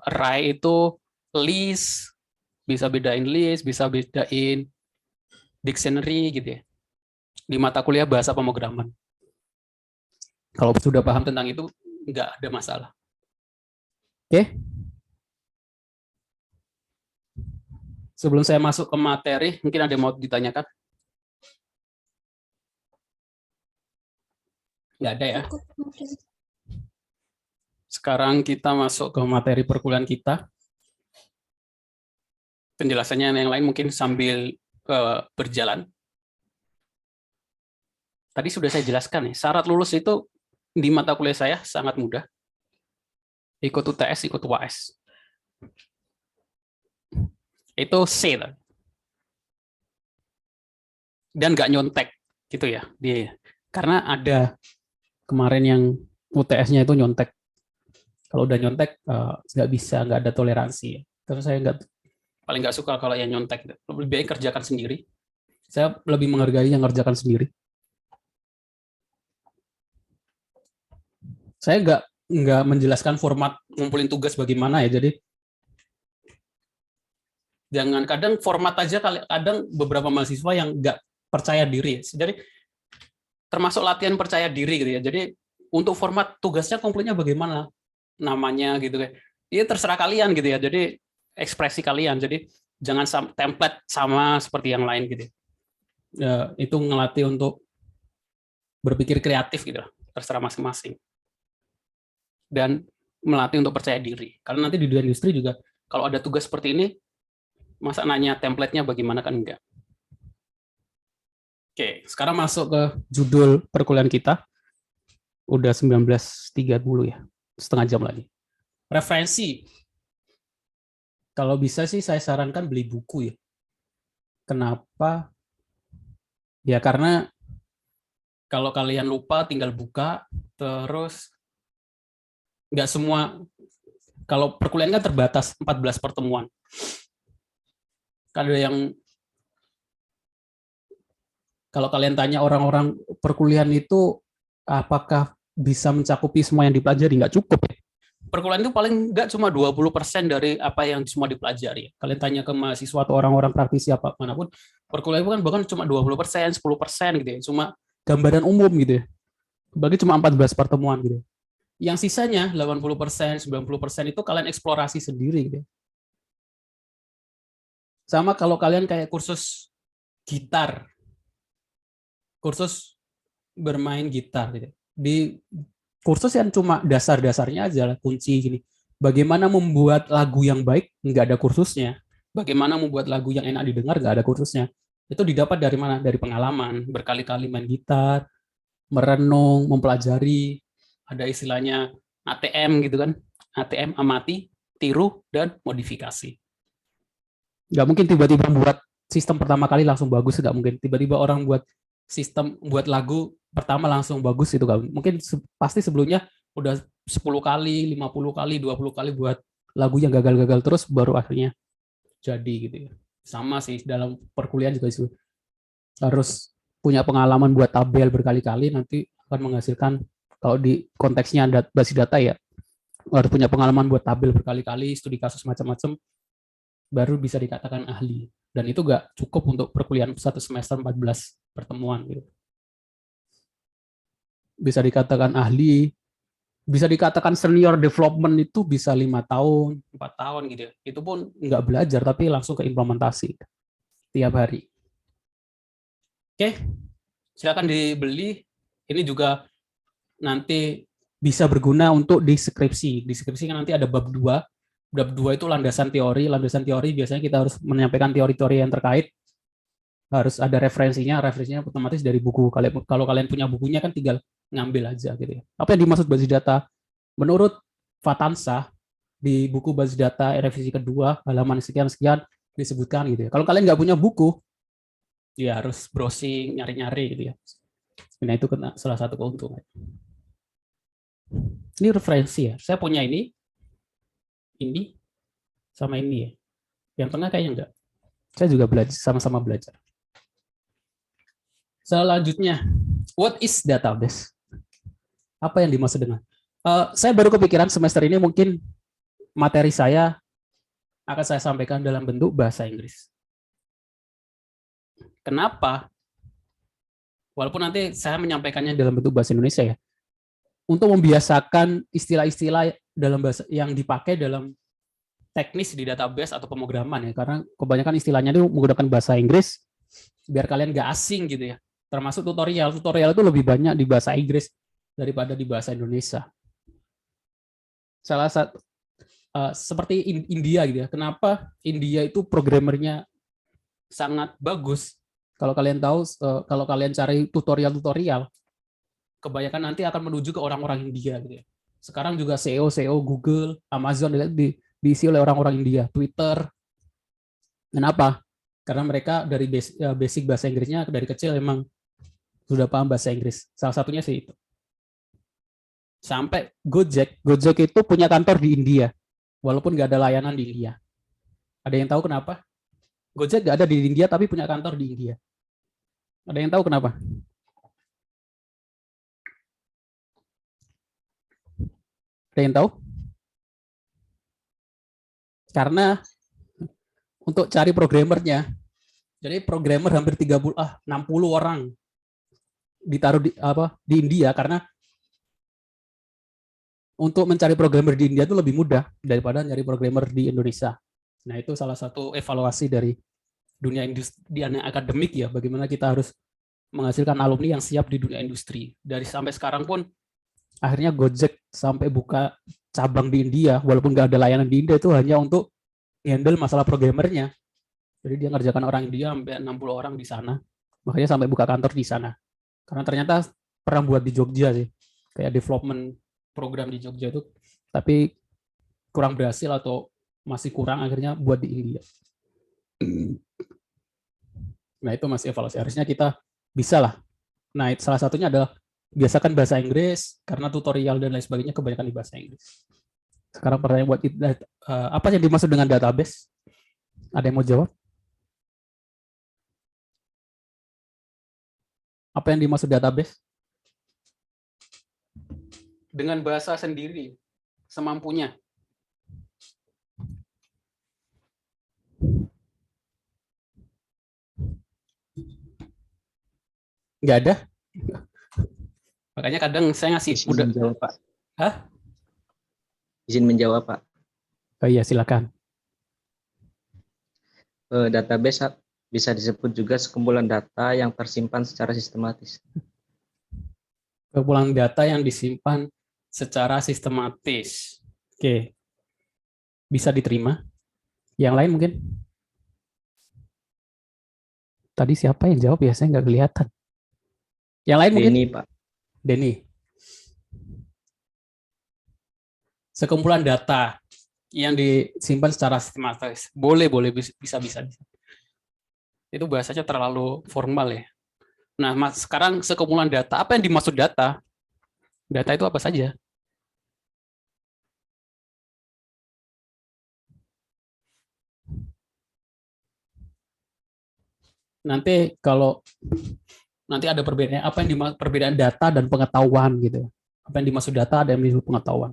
array itu list, bisa bedain list, bisa bedain dictionary gitu ya. Di mata kuliah bahasa pemrograman. Kalau sudah paham tentang itu, nggak ada masalah. Oke? Sebelum saya masuk ke materi, mungkin ada yang mau ditanyakan? Nggak ada ya? Sekarang kita masuk ke materi perkuliahan kita. Penjelasannya yang lain mungkin sambil berjalan. Tadi sudah saya jelaskan nih, syarat lulus itu di mata kuliah saya sangat mudah. Ikut UTS, ikut UAS. Itu C. Dan nggak nyontek gitu ya. Karena ada kemarin yang UTS-nya itu nyontek. Kalau udah nyontek nggak bisa, nggak ada toleransi. Terus saya paling nggak suka kalau yang nyontek. Lebih baik kerjakan sendiri. Saya lebih menghargai yang kerjakan sendiri. Saya nggak menjelaskan format ngumpulin tugas bagaimana ya. Jadi jangan, kadang format aja, kadang beberapa mahasiswa yang nggak percaya diri. Jadi termasuk latihan percaya diri gitu ya. Jadi untuk format tugasnya komplitnya bagaimana namanya gitu kan. Ini terserah kalian gitu ya. Jadi ekspresi kalian. Jadi jangan template sama seperti yang lain gitu. Ya, itu ngelatih untuk berpikir kreatif gitu. Terserah masing-masing. Dan melatih untuk percaya diri. Karena nanti di dunia industri juga kalau ada tugas seperti ini, masa nanya template-nya bagaimana kan enggak. Oke, sekarang masuk ke judul perkuliahan kita. Udah 19.30 ya, setengah jam lagi. Referensi. Kalau bisa sih saya sarankan beli buku ya. Kenapa? Ya karena kalau kalian lupa tinggal buka, terus nggak semua, kalau perkuliahan kan terbatas 14 pertemuan. Ada yang, kalau kalian tanya orang-orang perkuliahan itu apakah bisa mencakupi semua yang dipelajari, nggak cukup. Perkuliahan itu paling nggak cuma 20% dari apa yang semua dipelajari. Kalian tanya ke mahasiswa atau orang-orang praktisi apa manapun, perkuliahan itu kan bahkan cuma 20%, 10% gitu ya. Cuma gambaran umum gitu ya. Bagi cuma 14 pertemuan gitu. Yang sisanya 80%, 90% itu kalian eksplorasi sendiri gitu. Sama kalau kalian kayak kursus gitar, kursus bermain gitar gitu. Di kursus yang cuma dasar-dasarnya aja lah, kunci gini. Bagaimana membuat lagu yang baik, nggak ada kursusnya. Bagaimana membuat lagu yang enak didengar, nggak ada kursusnya. Itu didapat dari mana? Dari pengalaman, berkali-kali main gitar, merenung, mempelajari. Ada istilahnya ATM gitu kan. ATM, amati, tiru, dan modifikasi. Nggak mungkin tiba-tiba buat sistem pertama kali langsung bagus, nggak mungkin. Tiba-tiba orang buat sistem buat lagu pertama langsung bagus itu kan. Mungkin pasti sebelumnya udah 10 kali, 50 kali, 20 kali buat lagu yang gagal-gagal terus baru akhirnya jadi gitu ya. Sama sih dalam perkuliahan juga sih. Harus punya pengalaman buat tabel berkali-kali nanti akan menghasilkan, kalau di konteksnya basis data ya, harus punya pengalaman buat tabel berkali-kali, studi kasus macam-macam, baru bisa dikatakan ahli. Dan itu nggak cukup untuk perkuliahan 1 semester 14 pertemuan gitu. Bisa dikatakan ahli, bisa dikatakan senior development itu bisa 5 tahun, 4 tahun gitu ya. Itu pun nggak belajar tapi langsung ke implementasi tiap hari. Oke, silakan dibeli. Ini juga nanti bisa berguna untuk di skripsi. Di skripsi kan nanti ada bab 2. Bab 2 itu landasan teori. Landasan teori biasanya kita harus menyampaikan teori-teori yang terkait. Harus ada referensinya. Referensinya otomatis dari buku. Kalau kalian punya bukunya kan tinggal ngambil aja gitu ya. Apa yang dimaksud basis data? Menurut Fatansa di buku basis data revisi kedua halaman sekian-sekian disebutkan gitu ya. Kalau kalian nggak punya buku, ya harus browsing, nyari-nyari gitu ya. Nah itu kena salah satu keuntungan. Ini referensi ya. Saya punya ini, sama ini ya. Yang tengah kayaknya enggak. Saya juga belajar, sama-sama belajar. Selanjutnya, what is database? Apa yang dimaksud dengan? Saya baru kepikiran semester ini mungkin materi saya akan saya sampaikan dalam bentuk bahasa Inggris. Kenapa? Walaupun nanti saya menyampaikannya dalam bentuk bahasa Indonesia ya. Untuk membiasakan istilah-istilah dalam bahasa yang dipakai dalam teknis di database atau pemrograman ya, karena kebanyakan istilahnya itu menggunakan bahasa Inggris biar kalian nggak asing gitu ya. Termasuk tutorial itu lebih banyak di bahasa Inggris daripada di bahasa Indonesia. Salah satu seperti India gitu ya. Kenapa India itu programmernya sangat bagus? Kalau kalian tahu, kalau kalian cari tutorial, kebanyakan nanti akan menuju ke orang-orang India gitu ya. Sekarang juga SEO Google, Amazon diisi oleh orang-orang India, Twitter. Kenapa? Karena mereka dari basic bahasa Inggrisnya dari kecil memang sudah paham bahasa Inggris. Salah satunya sih itu. Sampai Gojek itu punya kantor di India, walaupun nggak ada layanan di India. Ada yang tahu kenapa? Gojek nggak ada di India tapi punya kantor di India. Ada yang tahu kenapa? Ada yang tahu? Karena untuk cari programmernya, jadi programmer hampir 60 orang ditaruh di India, karena untuk mencari programmer di India itu lebih mudah daripada nyari programmer di Indonesia. Nah, itu salah satu evaluasi dari dunia industri, di akademik ya, bagaimana kita harus menghasilkan alumni yang siap di dunia industri. Dari sampai sekarang pun akhirnya Gojek sampai buka cabang di India, walaupun nggak ada layanan di India, itu hanya untuk handle masalah programmernya. Jadi dia ngerjakan orang India sampai 60 orang di sana. Makanya sampai buka kantor di sana. Karena ternyata pernah buat di Jogja sih. Kayak development program di Jogja itu. Tapi kurang berhasil atau masih kurang, akhirnya buat di India. Nah itu masih evaluasi. Harusnya kita bisa lah. Nah salah satunya adalah biasakan bahasa Inggris, karena tutorial dan lain sebagainya kebanyakan di bahasa Inggris. Sekarang pertanyaan buat apa yang dimaksud dengan database? Ada yang mau jawab? Apa yang dimaksud database? Dengan bahasa sendiri, semampunya. Nggak ada? Makanya kadang saya ngasih Izin menjawab, Pak. Hah? Izin menjawab, Pak. Oh iya, silakan. Database bisa disebut juga sekumpulan data yang tersimpan secara sistematis. Kumpulan data yang disimpan secara sistematis. Oke. Bisa diterima. Yang lain mungkin? Tadi siapa yang jawab ya? Saya nggak kelihatan. Yang lain mungkin? Ini, Pak. Denny. Sekumpulan data yang disimpan secara sistematis. Boleh, bisa. Itu bahasanya terlalu formal ya. Nah, sekarang sekumpulan data. Apa yang dimaksud data? Data itu apa saja? Nanti kalau nanti ada perbedaan, apa yang dimaksud perbedaan data dan pengetahuan gitu. Apa yang dimaksud data, ada yang dimaksud pengetahuan.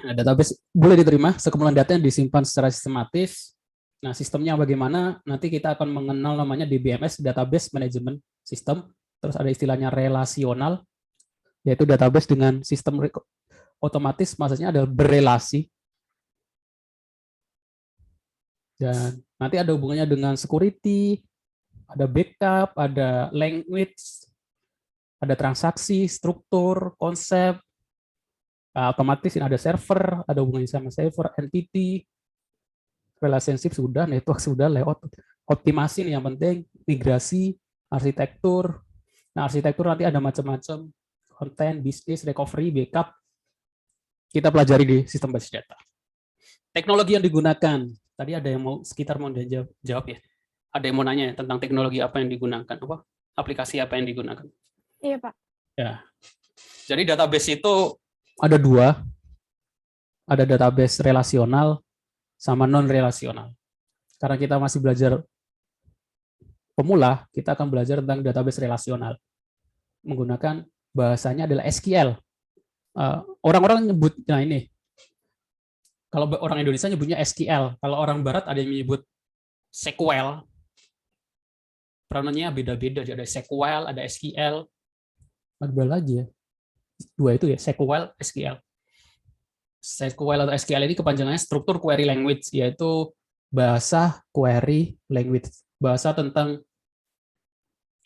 Nah, database boleh diterima sekumpulan data yang disimpan secara sistematis. Nah, sistemnya bagaimana? Nanti kita akan mengenal namanya DBMS, Database Management System. Terus ada istilahnya relasional, yaitu database dengan sistem otomatis, maksudnya adalah berelasi. Dan nanti ada hubungannya dengan security, ada backup, ada language, ada transaksi, struktur, konsep, otomatis ini ada server, ada hubungannya sama server, entity, relationship sudah, network sudah, layout, optimasi ini yang penting, migrasi, arsitektur. Nah, arsitektur nanti ada macam-macam, konten, bisnis, recovery, backup. Kita pelajari di sistem basis data. Teknologi yang digunakan. Tadi ada yang mau sekitar mau jawab ya. Ada yang mau nanya tentang teknologi apa yang digunakan, apa aplikasi apa yang digunakan. Iya, Pak. Ya. Jadi database itu ada dua. Ada database relasional sama non-relasional. Karena kita masih belajar pemula, kita akan belajar tentang database relasional. Menggunakan bahasanya adalah SQL. Orang-orang nyebut, nah ini, kalau orang Indonesia nyebutnya SQL, kalau orang Barat ada yang menyebut SQL. Pronounnya beda-beda, ada SQL, ada SQL. Ada lagi ya, dua itu ya, SQL, SQL. SQL atau SQL ini kepanjangannya struktur query language, yaitu bahasa query language, bahasa tentang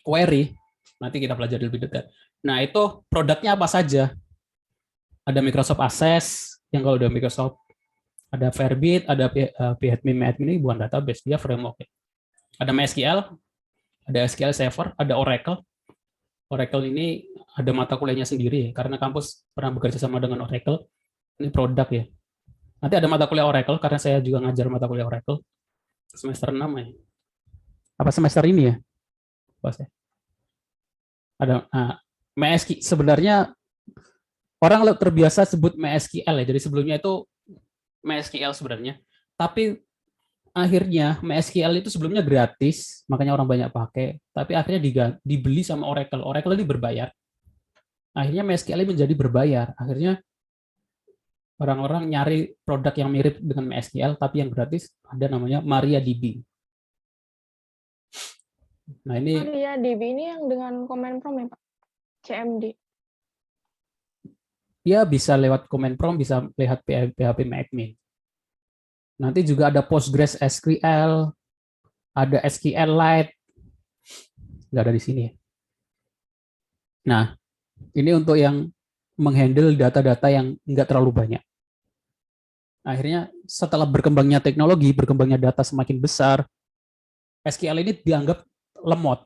query. Nanti kita pelajari lebih detail. Nah, itu produknya apa saja? Ada Microsoft Access, yang kalau udah Microsoft, ada Firebase, ada PHP ini bukan database, dia framework. Ada MySQL, ada SQL Server, ada Oracle. Oracle ini ada mata kuliahnya sendiri, karena kampus pernah bekerja sama dengan Oracle. Ini produk ya. Nanti ada mata kuliah Oracle, karena saya juga ngajar mata kuliah Oracle. Semester 6 ya. Apa semester ini ya? Pas ya. Ada MySQL, sebenarnya orang terbiasa sebut MySQL ya. Jadi sebelumnya itu MySQL sebenarnya. Tapi akhirnya MySQL itu sebelumnya gratis, makanya orang banyak pakai. Tapi akhirnya dibeli sama Oracle. Oracle ini berbayar. Akhirnya MySQL menjadi berbayar. Akhirnya orang-orang nyari produk yang mirip dengan MySQL, tapi yang gratis ada namanya MariaDB. Nah ini MariaDB ini yang dengan command prompt ya, Pak? CMD. Ya bisa lewat command prompt, bisa lihat PHP admin. Nanti juga ada Postgres SQL, ada SQLite, nggak ada di sini. Nah, ini untuk yang menghandle data-data yang nggak terlalu banyak. Akhirnya setelah berkembangnya teknologi, berkembangnya data semakin besar, SQL ini dianggap lemot,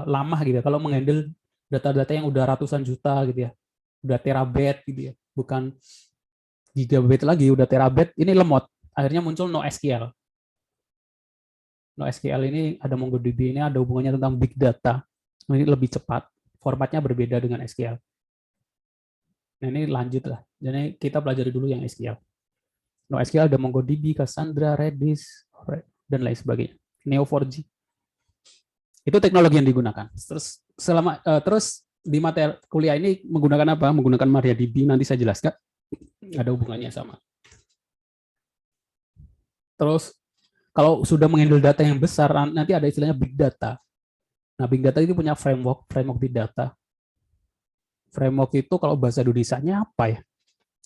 lama gitu. Kalau menghandle data-data yang udah ratusan juta gitu ya, udah terabyte gitu ya, bukan gigabyte lagi, udah terabyte, ini lemot. Akhirnya muncul NoSQL. NoSQL ini ada MongoDB, ini ada hubungannya tentang big data. Ini lebih cepat, formatnya berbeda dengan SQL. Nah ini lanjut lah. Jadi kita pelajari dulu yang SQL. NoSQL ada MongoDB, Cassandra, Redis, dan lain sebagainya. Neo4j. Itu teknologi yang digunakan. Terus di materi kuliah ini menggunakan apa? Menggunakan MariaDB, nanti saya jelaskan. Ada hubungannya sama. Terus kalau sudah menghandle data yang besar, nanti ada istilahnya big data. Nah, big data itu punya framework big data. Framework itu kalau bahasa Indonesianya apa ya?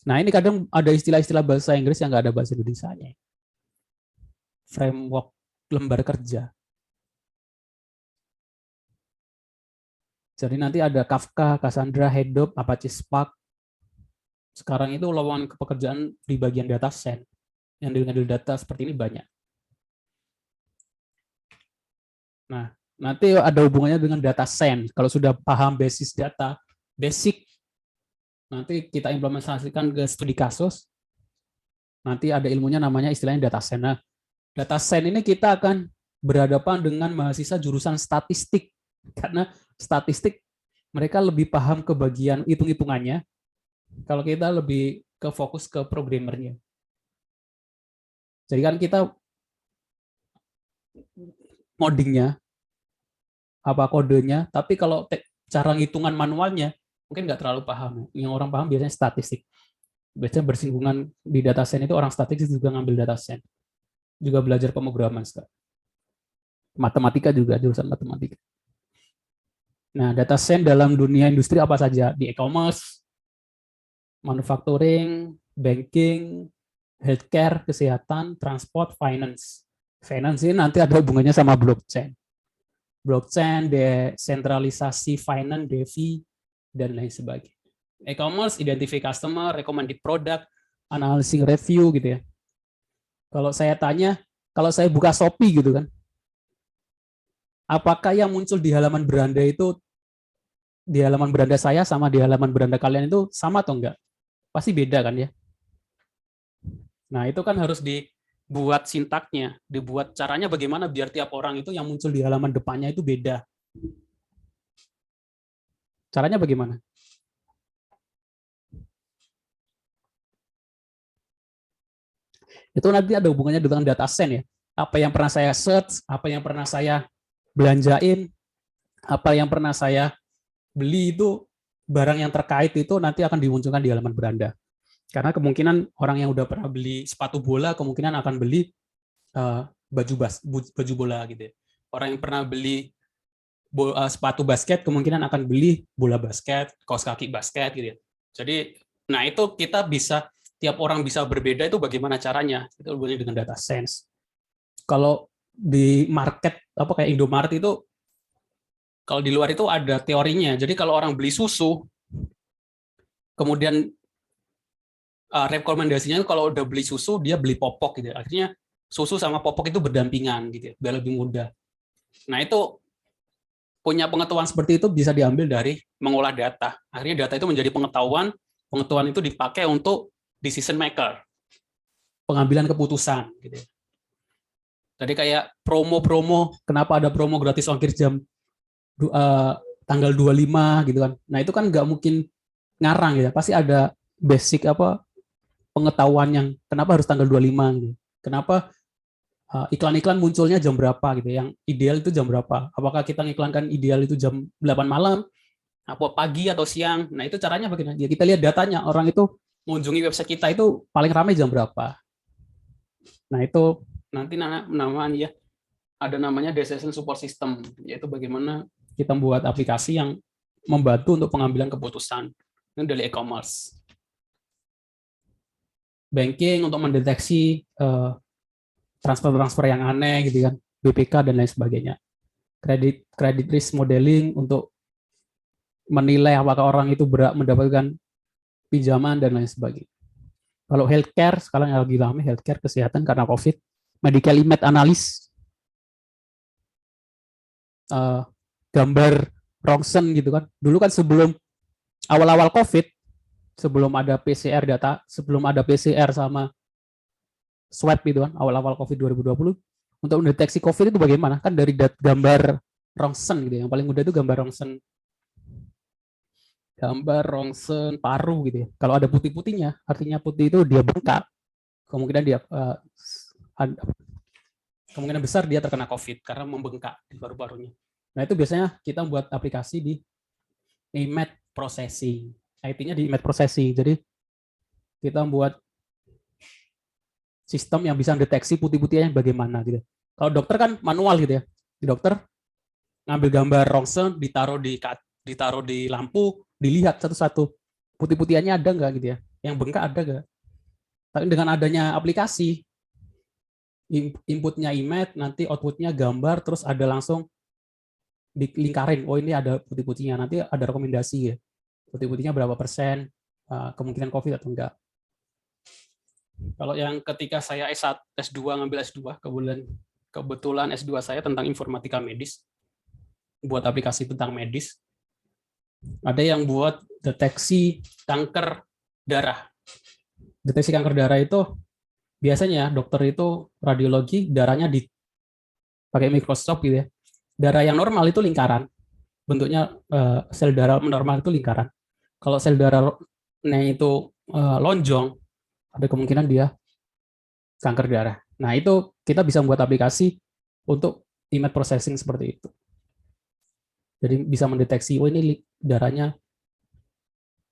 Nah, ini kadang ada istilah-istilah bahasa Inggris yang nggak ada bahasa Indonesianya. Framework lembar kerja. Jadi nanti ada Kafka, Cassandra, Hadoop, Apache Spark. Sekarang itu lowongan pekerjaan di bagian data science. Yang dengan data seperti ini banyak. Nah, nanti ada hubungannya dengan data science. Kalau sudah paham basis data, basic, nanti kita implementasikan ke studi kasus. Nanti ada ilmunya namanya istilahnya data science. Nah, data science ini kita akan berhadapan dengan mahasiswa jurusan statistik. Karena statistik mereka lebih paham ke bagian hitung-hitungannya, kalau kita lebih ke fokus ke programmernya. Jadi kan kita codingnya, apa kodenya, tapi kalau cara hitungan manualnya mungkin nggak terlalu paham. Yang orang paham biasanya statistik. Biasanya bersinggungan di data science itu orang statistik juga ngambil data science. Juga belajar pemrograman. Matematika juga, jurusan matematika. Nah, data science dalam dunia industri apa saja? Di e-commerce, manufacturing, banking, healthcare, kesehatan, transport, finance. Finance ini nanti ada hubungannya sama blockchain. Blockchain, desentralisasi finance, DeFi, dan lain sebagainya. E-commerce, identify customer, recommended product, analysis review gitu ya. Kalau saya tanya, kalau saya buka Shopee gitu kan, apakah yang muncul di halaman beranda itu, di halaman beranda saya sama di halaman beranda kalian itu sama atau enggak? Pasti beda kan ya. Nah, itu kan harus dibuat sintaknya, dibuat caranya bagaimana biar tiap orang itu yang muncul di halaman depannya itu beda. Caranya bagaimana? Itu nanti ada hubungannya dengan data science ya. Apa yang pernah saya search, apa yang pernah saya belanjain, apa yang pernah saya beli itu, barang yang terkait itu nanti akan dimunculkan di halaman beranda. Karena kemungkinan orang yang udah pernah beli sepatu bola kemungkinan akan beli baju bola gitu ya. Orang yang pernah beli sepatu basket kemungkinan akan beli bola basket, kaos kaki basket gitu ya. Jadi, nah itu kita bisa, tiap orang bisa berbeda itu bagaimana caranya, itu hubungannya dengan data science. Kalau di market, apa kayak Indomaret itu, kalau di luar itu ada teorinya, jadi kalau orang beli susu, kemudian rekomendasinya kalau udah beli susu dia beli popok gitu. Akhirnya susu sama popok itu berdampingan gitu ya, biar lebih mudah. Nah, itu punya pengetahuan seperti itu bisa diambil dari mengolah data. Akhirnya data itu menjadi pengetahuan, pengetahuan itu dipakai untuk decision maker. Pengambilan keputusan gitu ya. Tadi kayak promo-promo, kenapa ada promo gratis ongkir jam tanggal 25 gitu kan. Nah, itu kan nggak mungkin ngarang ya, pasti ada basic apa pengetahuan yang kenapa harus tanggal 25 gitu. Kenapa iklan-iklan munculnya jam berapa gitu. Yang ideal itu jam berapa? Apakah kita ngiklankan ideal itu jam 8 malam, apa pagi atau siang? Nah, itu caranya bagaimana? Ya, kita lihat datanya, orang itu mengunjungi website kita itu paling ramai jam berapa. Nah, itu nanti namanya ya ada namanya decision support system, yaitu bagaimana kita membuat aplikasi yang membantu untuk pengambilan keputusan. Ini dari e-commerce. Banking untuk mendeteksi transfer-transfer yang aneh gitu kan, BPK dan lain sebagainya. Credit risk modeling untuk menilai apakah orang itu berhak mendapatkan pinjaman dan lain sebagainya. Kalau healthcare sekarang yang lagi ramai healthcare kesehatan karena COVID, medical image analysis, gambar rongsen gitu kan. Dulu kan sebelum awal-awal COVID, sebelum ada PCR data, sebelum ada PCR sama swab gitu kan, awal-awal COVID 2020, untuk mendeteksi COVID itu bagaimana? Kan dari gambar rongsen gitu, yang paling mudah itu gambar rongsen paru gitu ya. Kalau ada putih-putihnya, artinya putih itu dia bengkak, kemungkinan dia kemungkinan besar dia terkena COVID karena membengkak di paru-parunya. Nah, itu biasanya kita buat aplikasi di image processing. IT-nya di image processing. Jadi kita membuat sistem yang bisa mendeteksi putih-putihnya bagaimana gitu. Kalau dokter kan manual gitu ya. Di dokter ngambil gambar rongsen, ditaruh di lampu, dilihat satu-satu putih-putihannya ada nggak gitu ya. Yang bengkak ada nggak. Tapi dengan adanya aplikasi, inputnya image, nanti outputnya gambar, terus ada langsung dilingkarin. Oh, ini ada putih-putihnya. Nanti ada rekomendasi ya. Putih-putihnya berapa persen, kemungkinan COVID atau enggak. Kalau yang ketika saya S2 ngambil S2, kebetulan S2 saya tentang informatika medis, buat aplikasi tentang medis. Ada yang buat deteksi kanker darah. Deteksi kanker darah itu biasanya dokter itu radiologi darahnya pakai mikroskop gitu ya. Darah yang normal itu lingkaran. bentuknya sel darah normal itu lingkaran. Kalau sel darahnya itu lonjong, ada kemungkinan dia kanker darah. Nah, itu kita bisa membuat aplikasi untuk image processing seperti itu. Jadi bisa mendeteksi, oh ini darahnya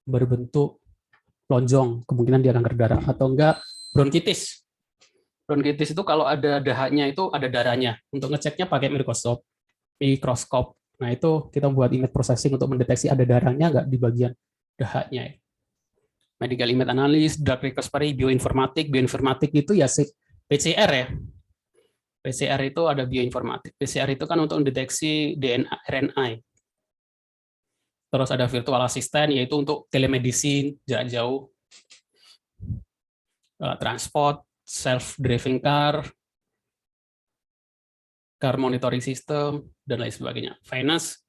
berbentuk lonjong, kemungkinan dia kanker darah, atau enggak bronkitis. Bronkitis itu kalau ada dahaknya itu ada darahnya. Untuk ngeceknya pakai mikroskop. Nah, itu kita buat image processing untuk mendeteksi ada darahnya enggak di bagian dahaknya. Medical image analysis, drug recovery, bioinformatik. Bioinformatik itu ya PCR ya. PCR itu ada bioinformatik. PCR itu kan untuk mendeteksi DNA, RNA. Terus ada virtual assistant, yaitu untuk telemedicine, jarak jauh, transport, self-driving car monitoring system, dan lain sebagainya. Finance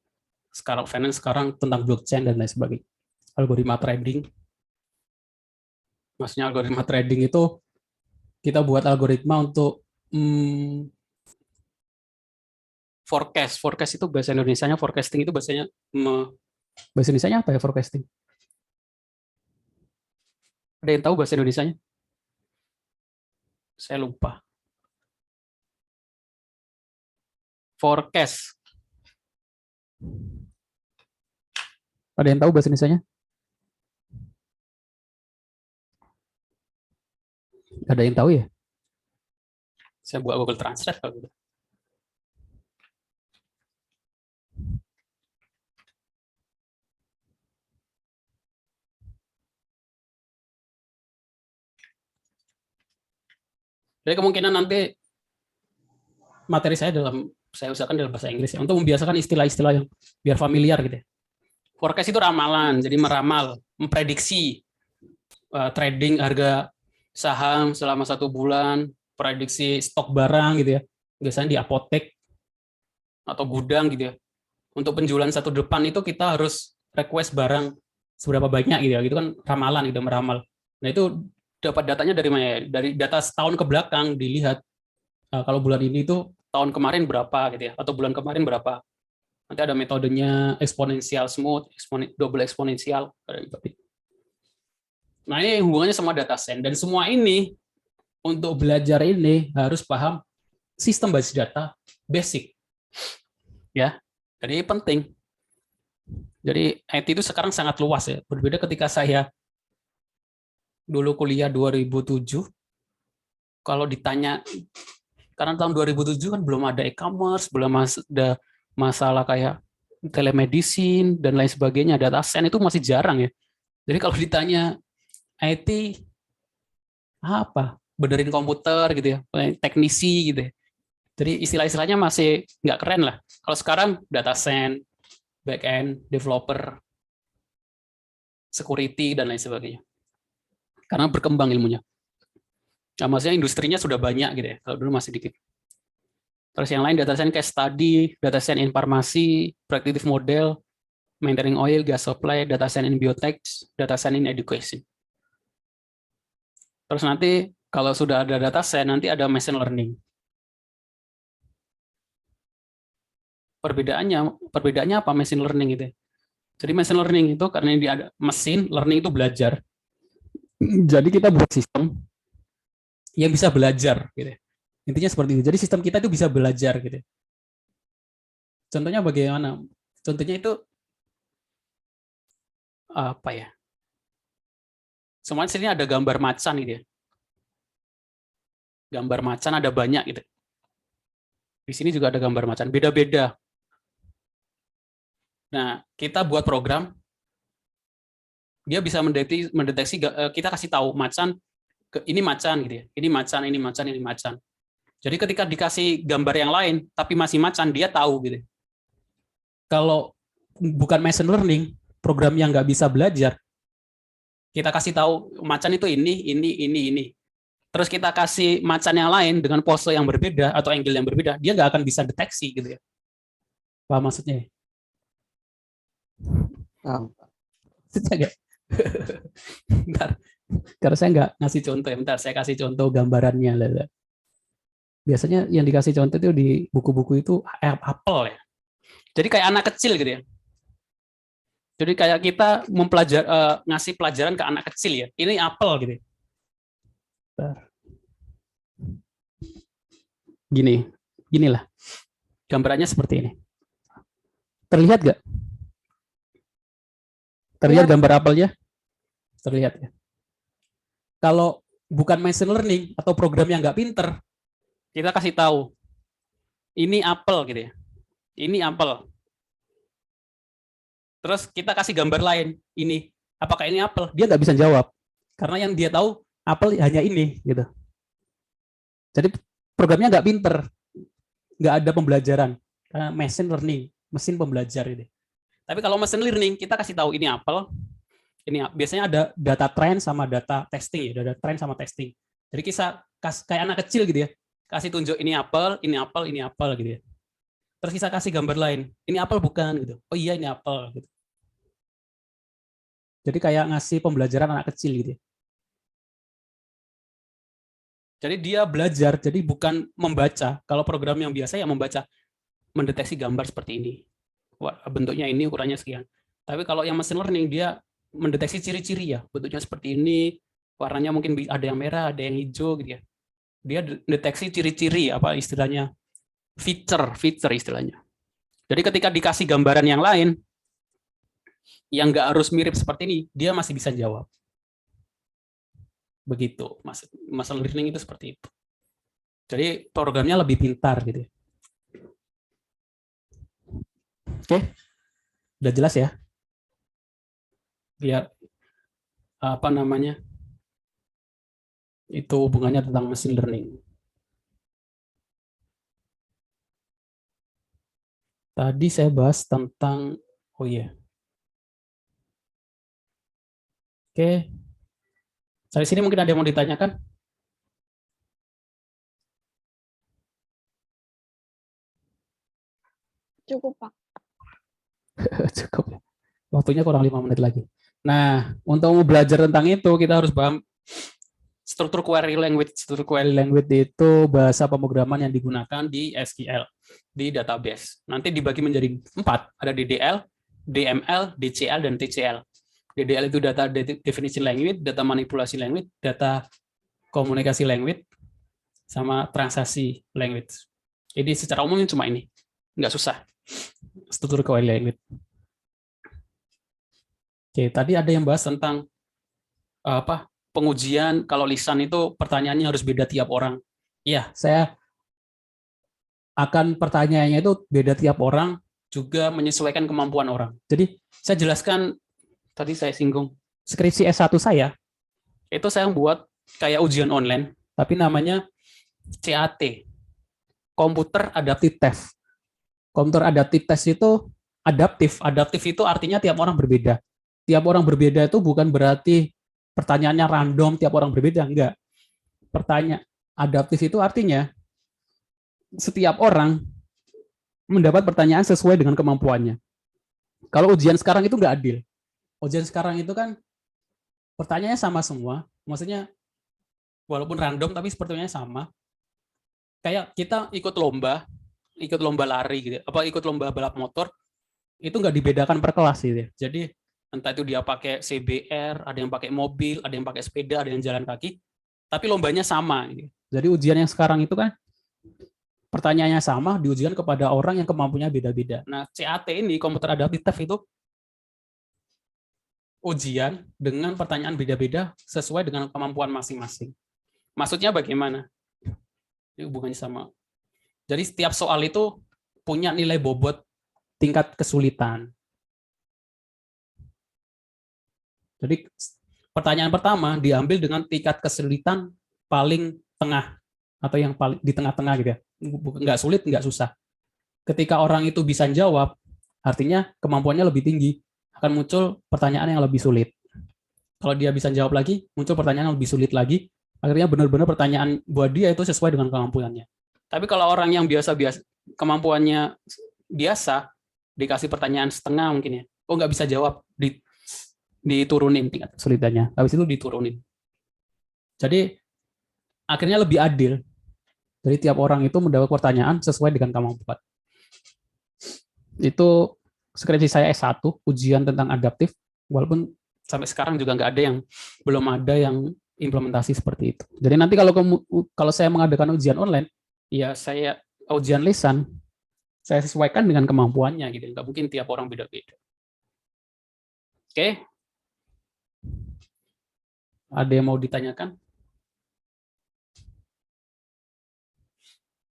sekarang tentang blockchain dan lain sebagainya. Algoritma trading. Maksudnya algoritma trading itu kita buat algoritma untuk forecast. Forecast itu bahasa Indonesianya, forecasting itu bahasa Indonesianya apa ya forecasting? Ada yang tahu bahasa Indonesianya? Saya lupa. Forecast. Ada yang tahu bahasa Indonesianya? Ada yang tahu ya? Saya buat Google Translate kalau gitu. Jadi kemungkinan nanti materi saya usahakan dalam bahasa Inggris ya, untuk membiasakan istilah-istilah yang biar familiar gitu ya. Forecast itu ramalan, jadi meramal, memprediksi trading harga saham selama 1 bulan, prediksi stok barang gitu ya, biasanya di apotek atau gudang gitu ya. Untuk penjualan 1 depan itu kita harus request barang seberapa banyak gitu ya, gitu kan ramalan gitu, meramal. Nah itu dapat datanya dari mana? Dari data setahun ke belakang dilihat. Kalau bulan ini itu tahun kemarin berapa gitu ya, atau bulan kemarin berapa. Nanti ada metodenya eksponensial smooth, double eksponensial. Nah ini hubungannya sama data science, dan semua ini untuk belajar ini harus paham sistem basis data basic, ya. Jadi penting. Jadi IT itu sekarang sangat luas ya. Berbeda ketika saya dulu kuliah 2007, kalau ditanya, karena tahun 2007 kan belum ada e-commerce, belum ada masalah kayak telemedicine dan lain sebagainya, data science itu masih jarang ya. Jadi kalau ditanya IT apa, benerin komputer gitu ya, teknisi gitu ya. Jadi istilah-istilahnya masih nggak keren lah. Kalau sekarang data science, back-end, developer, security, dan lain sebagainya. Karena berkembang ilmunya. Nah, maksudnya industrinya sudah banyak gitu ya, kalau dulu masih dikit. Terus yang lain data science case study, data science in farmasi, predictive model, maintaining oil, gas supply, data science in biotech, data science in education. Terus nanti kalau sudah ada data science, nanti ada machine learning. Perbedaannya apa machine learning itu? Jadi machine learning itu karena dia ada mesin, learning itu belajar. Jadi kita buat sistem yang bisa belajar gitu. Intinya seperti itu. Jadi sistem kita itu bisa belajar gitu. Contohnya bagaimana? Contohnya itu apa ya? Semuanya sini ada gambar macan gitu ya. Gambar macan ada banyak gitu. Di sini juga ada gambar macan, beda-beda. Nah, kita buat program, dia bisa mendeteksi, kita kasih tahu macan, ini macan gitu ya, ini macan, ini macan, ini macan. Jadi ketika dikasih gambar yang lain, tapi masih macan, dia tahu gitu. Kalau bukan machine learning, program yang nggak bisa belajar, kita kasih tahu macan itu ini. Terus kita kasih macan yang lain dengan pose yang berbeda atau angle yang berbeda, dia nggak akan bisa deteksi gitu ya. Paham maksudnya? Bentar, karena saya nggak ngasih contoh ya. Bentar, saya kasih contoh gambarannya. Biasanya yang dikasih contoh itu di buku-buku itu apel ya. Jadi kayak anak kecil gitu ya. Jadi kayak kita ngasih pelajaran ke anak kecil ya. Ini apel gitu. Ginilah. Gambarannya seperti ini. Terlihat nggak? Terlihat Lihat. gambar apelnya? Terlihat ya. Kalau bukan machine learning atau program yang nggak pinter, kita kasih tahu, ini apel gitu ya. Ini apel. Terus kita kasih gambar lain, ini. Apakah ini apel? Dia nggak bisa jawab. Karena yang dia tahu, apel hanya ini. Gitu. Jadi programnya nggak pinter. Nggak ada pembelajaran. Karena machine learning, mesin pembelajar ini. Tapi kalau machine learning, kita kasih tahu ini apel, ini biasanya ada data train sama data testing ya, data train sama testing. Jadi kita kayak anak kecil gitu ya, kasih tunjuk ini apel, ini apel, ini apel gitu ya. Terus kita kasih gambar lain, ini apel bukan gitu. Oh iya ini apel gitu. Jadi kayak ngasih pembelajaran anak kecil gitu ya. Jadi dia belajar, jadi bukan membaca. Kalau program yang biasa ya membaca, mendeteksi gambar seperti ini. Wah, bentuknya ini, ukurannya sekian. Tapi kalau yang machine learning dia mendeteksi ciri-ciri ya, bentuknya seperti ini, warnanya mungkin ada yang merah, ada yang hijau gitu ya. Dia deteksi ciri-ciri, apa istilahnya, feature istilahnya. Jadi ketika dikasih gambaran yang lain, yang nggak harus mirip seperti ini, dia masih bisa jawab. Begitu, machine learning itu seperti itu. Jadi programnya lebih pintar gitu ya. Oke, udah jelas ya? Biar apa namanya? Itu hubungannya tentang machine learning. Tadi saya bahas tentang, oh iya. Oke. Dari sini mungkin ada yang mau ditanyakan? Cukup, Pak. Cukup. Waktunya kurang 5 menit lagi. Nah, untuk belajar tentang itu, kita harus paham struktur query language. Struktur query language itu bahasa pemrograman yang digunakan di SQL, di database. Nanti dibagi menjadi 4. Ada DDL, DML, DCL, dan TCL. DDL itu data definition language, data manipulasi language, data komunikasi language, sama transaksi language. Jadi secara umum cuma ini. Nggak susah. Struktur query language. Oke, tadi ada yang bahas tentang pengujian. Kalau lisan itu pertanyaannya harus beda tiap orang. Iya, saya akan pertanyaannya itu beda tiap orang, juga menyesuaikan kemampuan orang. Jadi saya jelaskan, tadi saya singgung, skripsi S1 saya, itu saya buat kayak ujian online, tapi namanya CAT, Computer Adaptive Test. Computer Adaptive Test itu adaptif. Adaptif itu artinya tiap orang berbeda. Tiap orang berbeda itu bukan berarti pertanyaannya random, tiap orang berbeda, enggak. Pertanyaan adaptif itu artinya setiap orang mendapat pertanyaan sesuai dengan kemampuannya. Kalau ujian sekarang itu enggak adil. Ujian sekarang itu kan pertanyaannya sama semua, maksudnya walaupun random tapi pertanyaannya sama. Kayak kita ikut lomba lari gitu, ikut lomba balap motor, itu nggak dibedakan per kelas gitu. Jadi entah itu dia pakai CBR, ada yang pakai mobil, ada yang pakai sepeda, ada yang jalan kaki, tapi lombanya sama. Jadi ujian yang sekarang itu kan pertanyaannya sama, diujikan kepada orang yang kemampuannya beda-beda. Nah, CAT ini, Computer Adaptive Test, itu ujian dengan pertanyaan beda-beda sesuai dengan kemampuan masing-masing. Maksudnya bagaimana? Ini hubungannya sama. Jadi setiap soal itu punya nilai bobot tingkat kesulitan. Jadi pertanyaan pertama diambil dengan tingkat kesulitan paling tengah atau yang paling di tengah-tengah gitu ya. Nggak sulit, nggak susah. Ketika orang itu bisa jawab, artinya kemampuannya lebih tinggi. Akan muncul pertanyaan yang lebih sulit. Kalau dia bisa jawab lagi, muncul pertanyaan yang lebih sulit lagi. Akhirnya benar-benar pertanyaan buat dia itu sesuai dengan kemampuannya. Tapi kalau orang yang biasa-biasa, kemampuannya biasa, dikasih pertanyaan setengah mungkin ya, oh nggak bisa jawab, diturunin tingkat kesulitannya, habis itu diturunin. Jadi akhirnya lebih adil. Jadi tiap orang itu mendapat pertanyaan sesuai dengan kemampuan. Itu skripsi saya S1, ujian tentang adaptif, walaupun sampai sekarang juga nggak ada belum ada yang implementasi seperti itu. Jadi nanti kalau saya mengadakan ujian online, ya saya ujian lisan, saya sesuaikan dengan kemampuannya gitu. Nggak mungkin tiap orang beda-beda. Oke. Ada yang mau ditanyakan?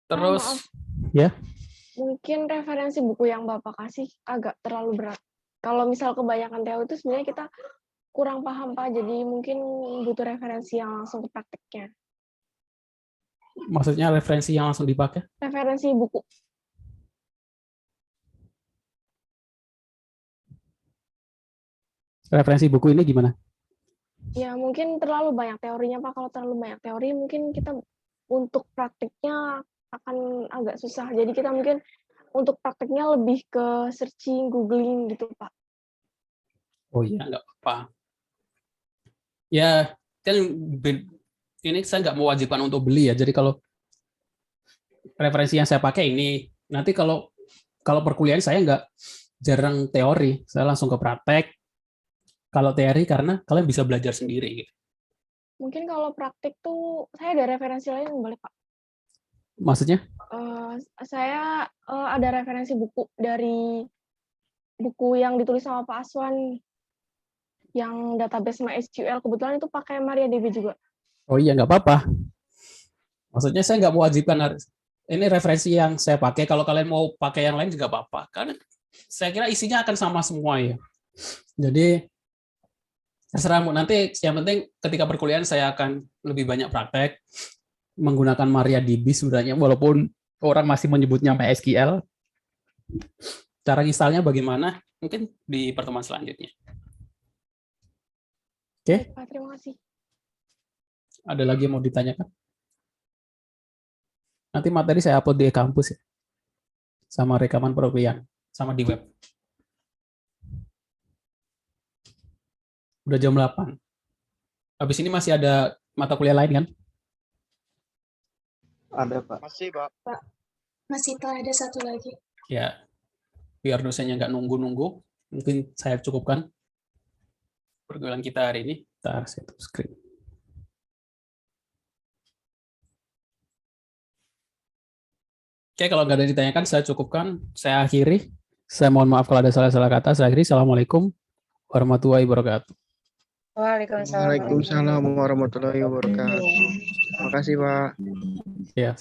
Terus, maaf. ya. Mungkin referensi buku yang Bapak kasih agak terlalu berat. Kalau misal kebanyakan teori itu sebenarnya kita kurang paham, Pak. Jadi mungkin butuh referensi yang langsung ke prakteknya. Maksudnya referensi yang langsung dipakai? Referensi buku. Referensi buku ini gimana? Ya mungkin terlalu banyak teorinya, Pak. Kalau terlalu banyak teori mungkin kita untuk praktiknya akan agak susah. Jadi kita mungkin untuk praktiknya lebih ke searching, googling gitu, Pak. Oh iya, nggak apa-apa. Ya, kan ini saya nggak mewajibkan untuk beli ya. Jadi kalau referensi yang saya pakai ini, nanti kalau perkuliahan saya nggak jarang teori, saya langsung ke praktek. Kalau teori karena kalian bisa belajar sendiri. Gitu. Mungkin kalau praktik tuh saya ada referensi lain boleh, Pak? Maksudnya? Saya ada referensi buku dari buku yang ditulis sama Pak Aswan yang database MySQL, kebetulan itu pakai MariaDB juga. Oh iya, nggak apa-apa. Maksudnya saya nggak mewajibkan ini referensi yang saya pakai. Kalau kalian mau pakai yang lain juga apa-apa. Karena saya kira isinya akan sama semua ya. Jadi terserah nanti, yang penting ketika perkuliahan saya akan lebih banyak praktek menggunakan MariaDB sebenarnya, walaupun orang masih menyebutnya MySQL. Cara installnya bagaimana? Mungkin di pertemuan selanjutnya. Oke. Pak, terima kasih. Ada lagi yang mau ditanyakan? Nanti materi saya upload di kampus ya. Sama rekaman perkuliahan, sama di web. Udah jam 8. Habis ini masih ada mata kuliah lain kan? Ada, Pak. Masih, Pak. Masih ada satu lagi. Ya, biar dosennya nggak nunggu-nunggu, mungkin saya cukupkan perkuliahan kita hari ini. Ntar saya tutup screen. Oke, kalau nggak ada yang ditanyakan, saya cukupkan. Saya akhiri. Saya mohon maaf kalau ada salah-salah kata. Saya akhiri. Assalamualaikum warahmatullahi wabarakatuh. Waalaikumsalam warahmatullahi wabarakatuh. Terima kasih, Pak. Ya.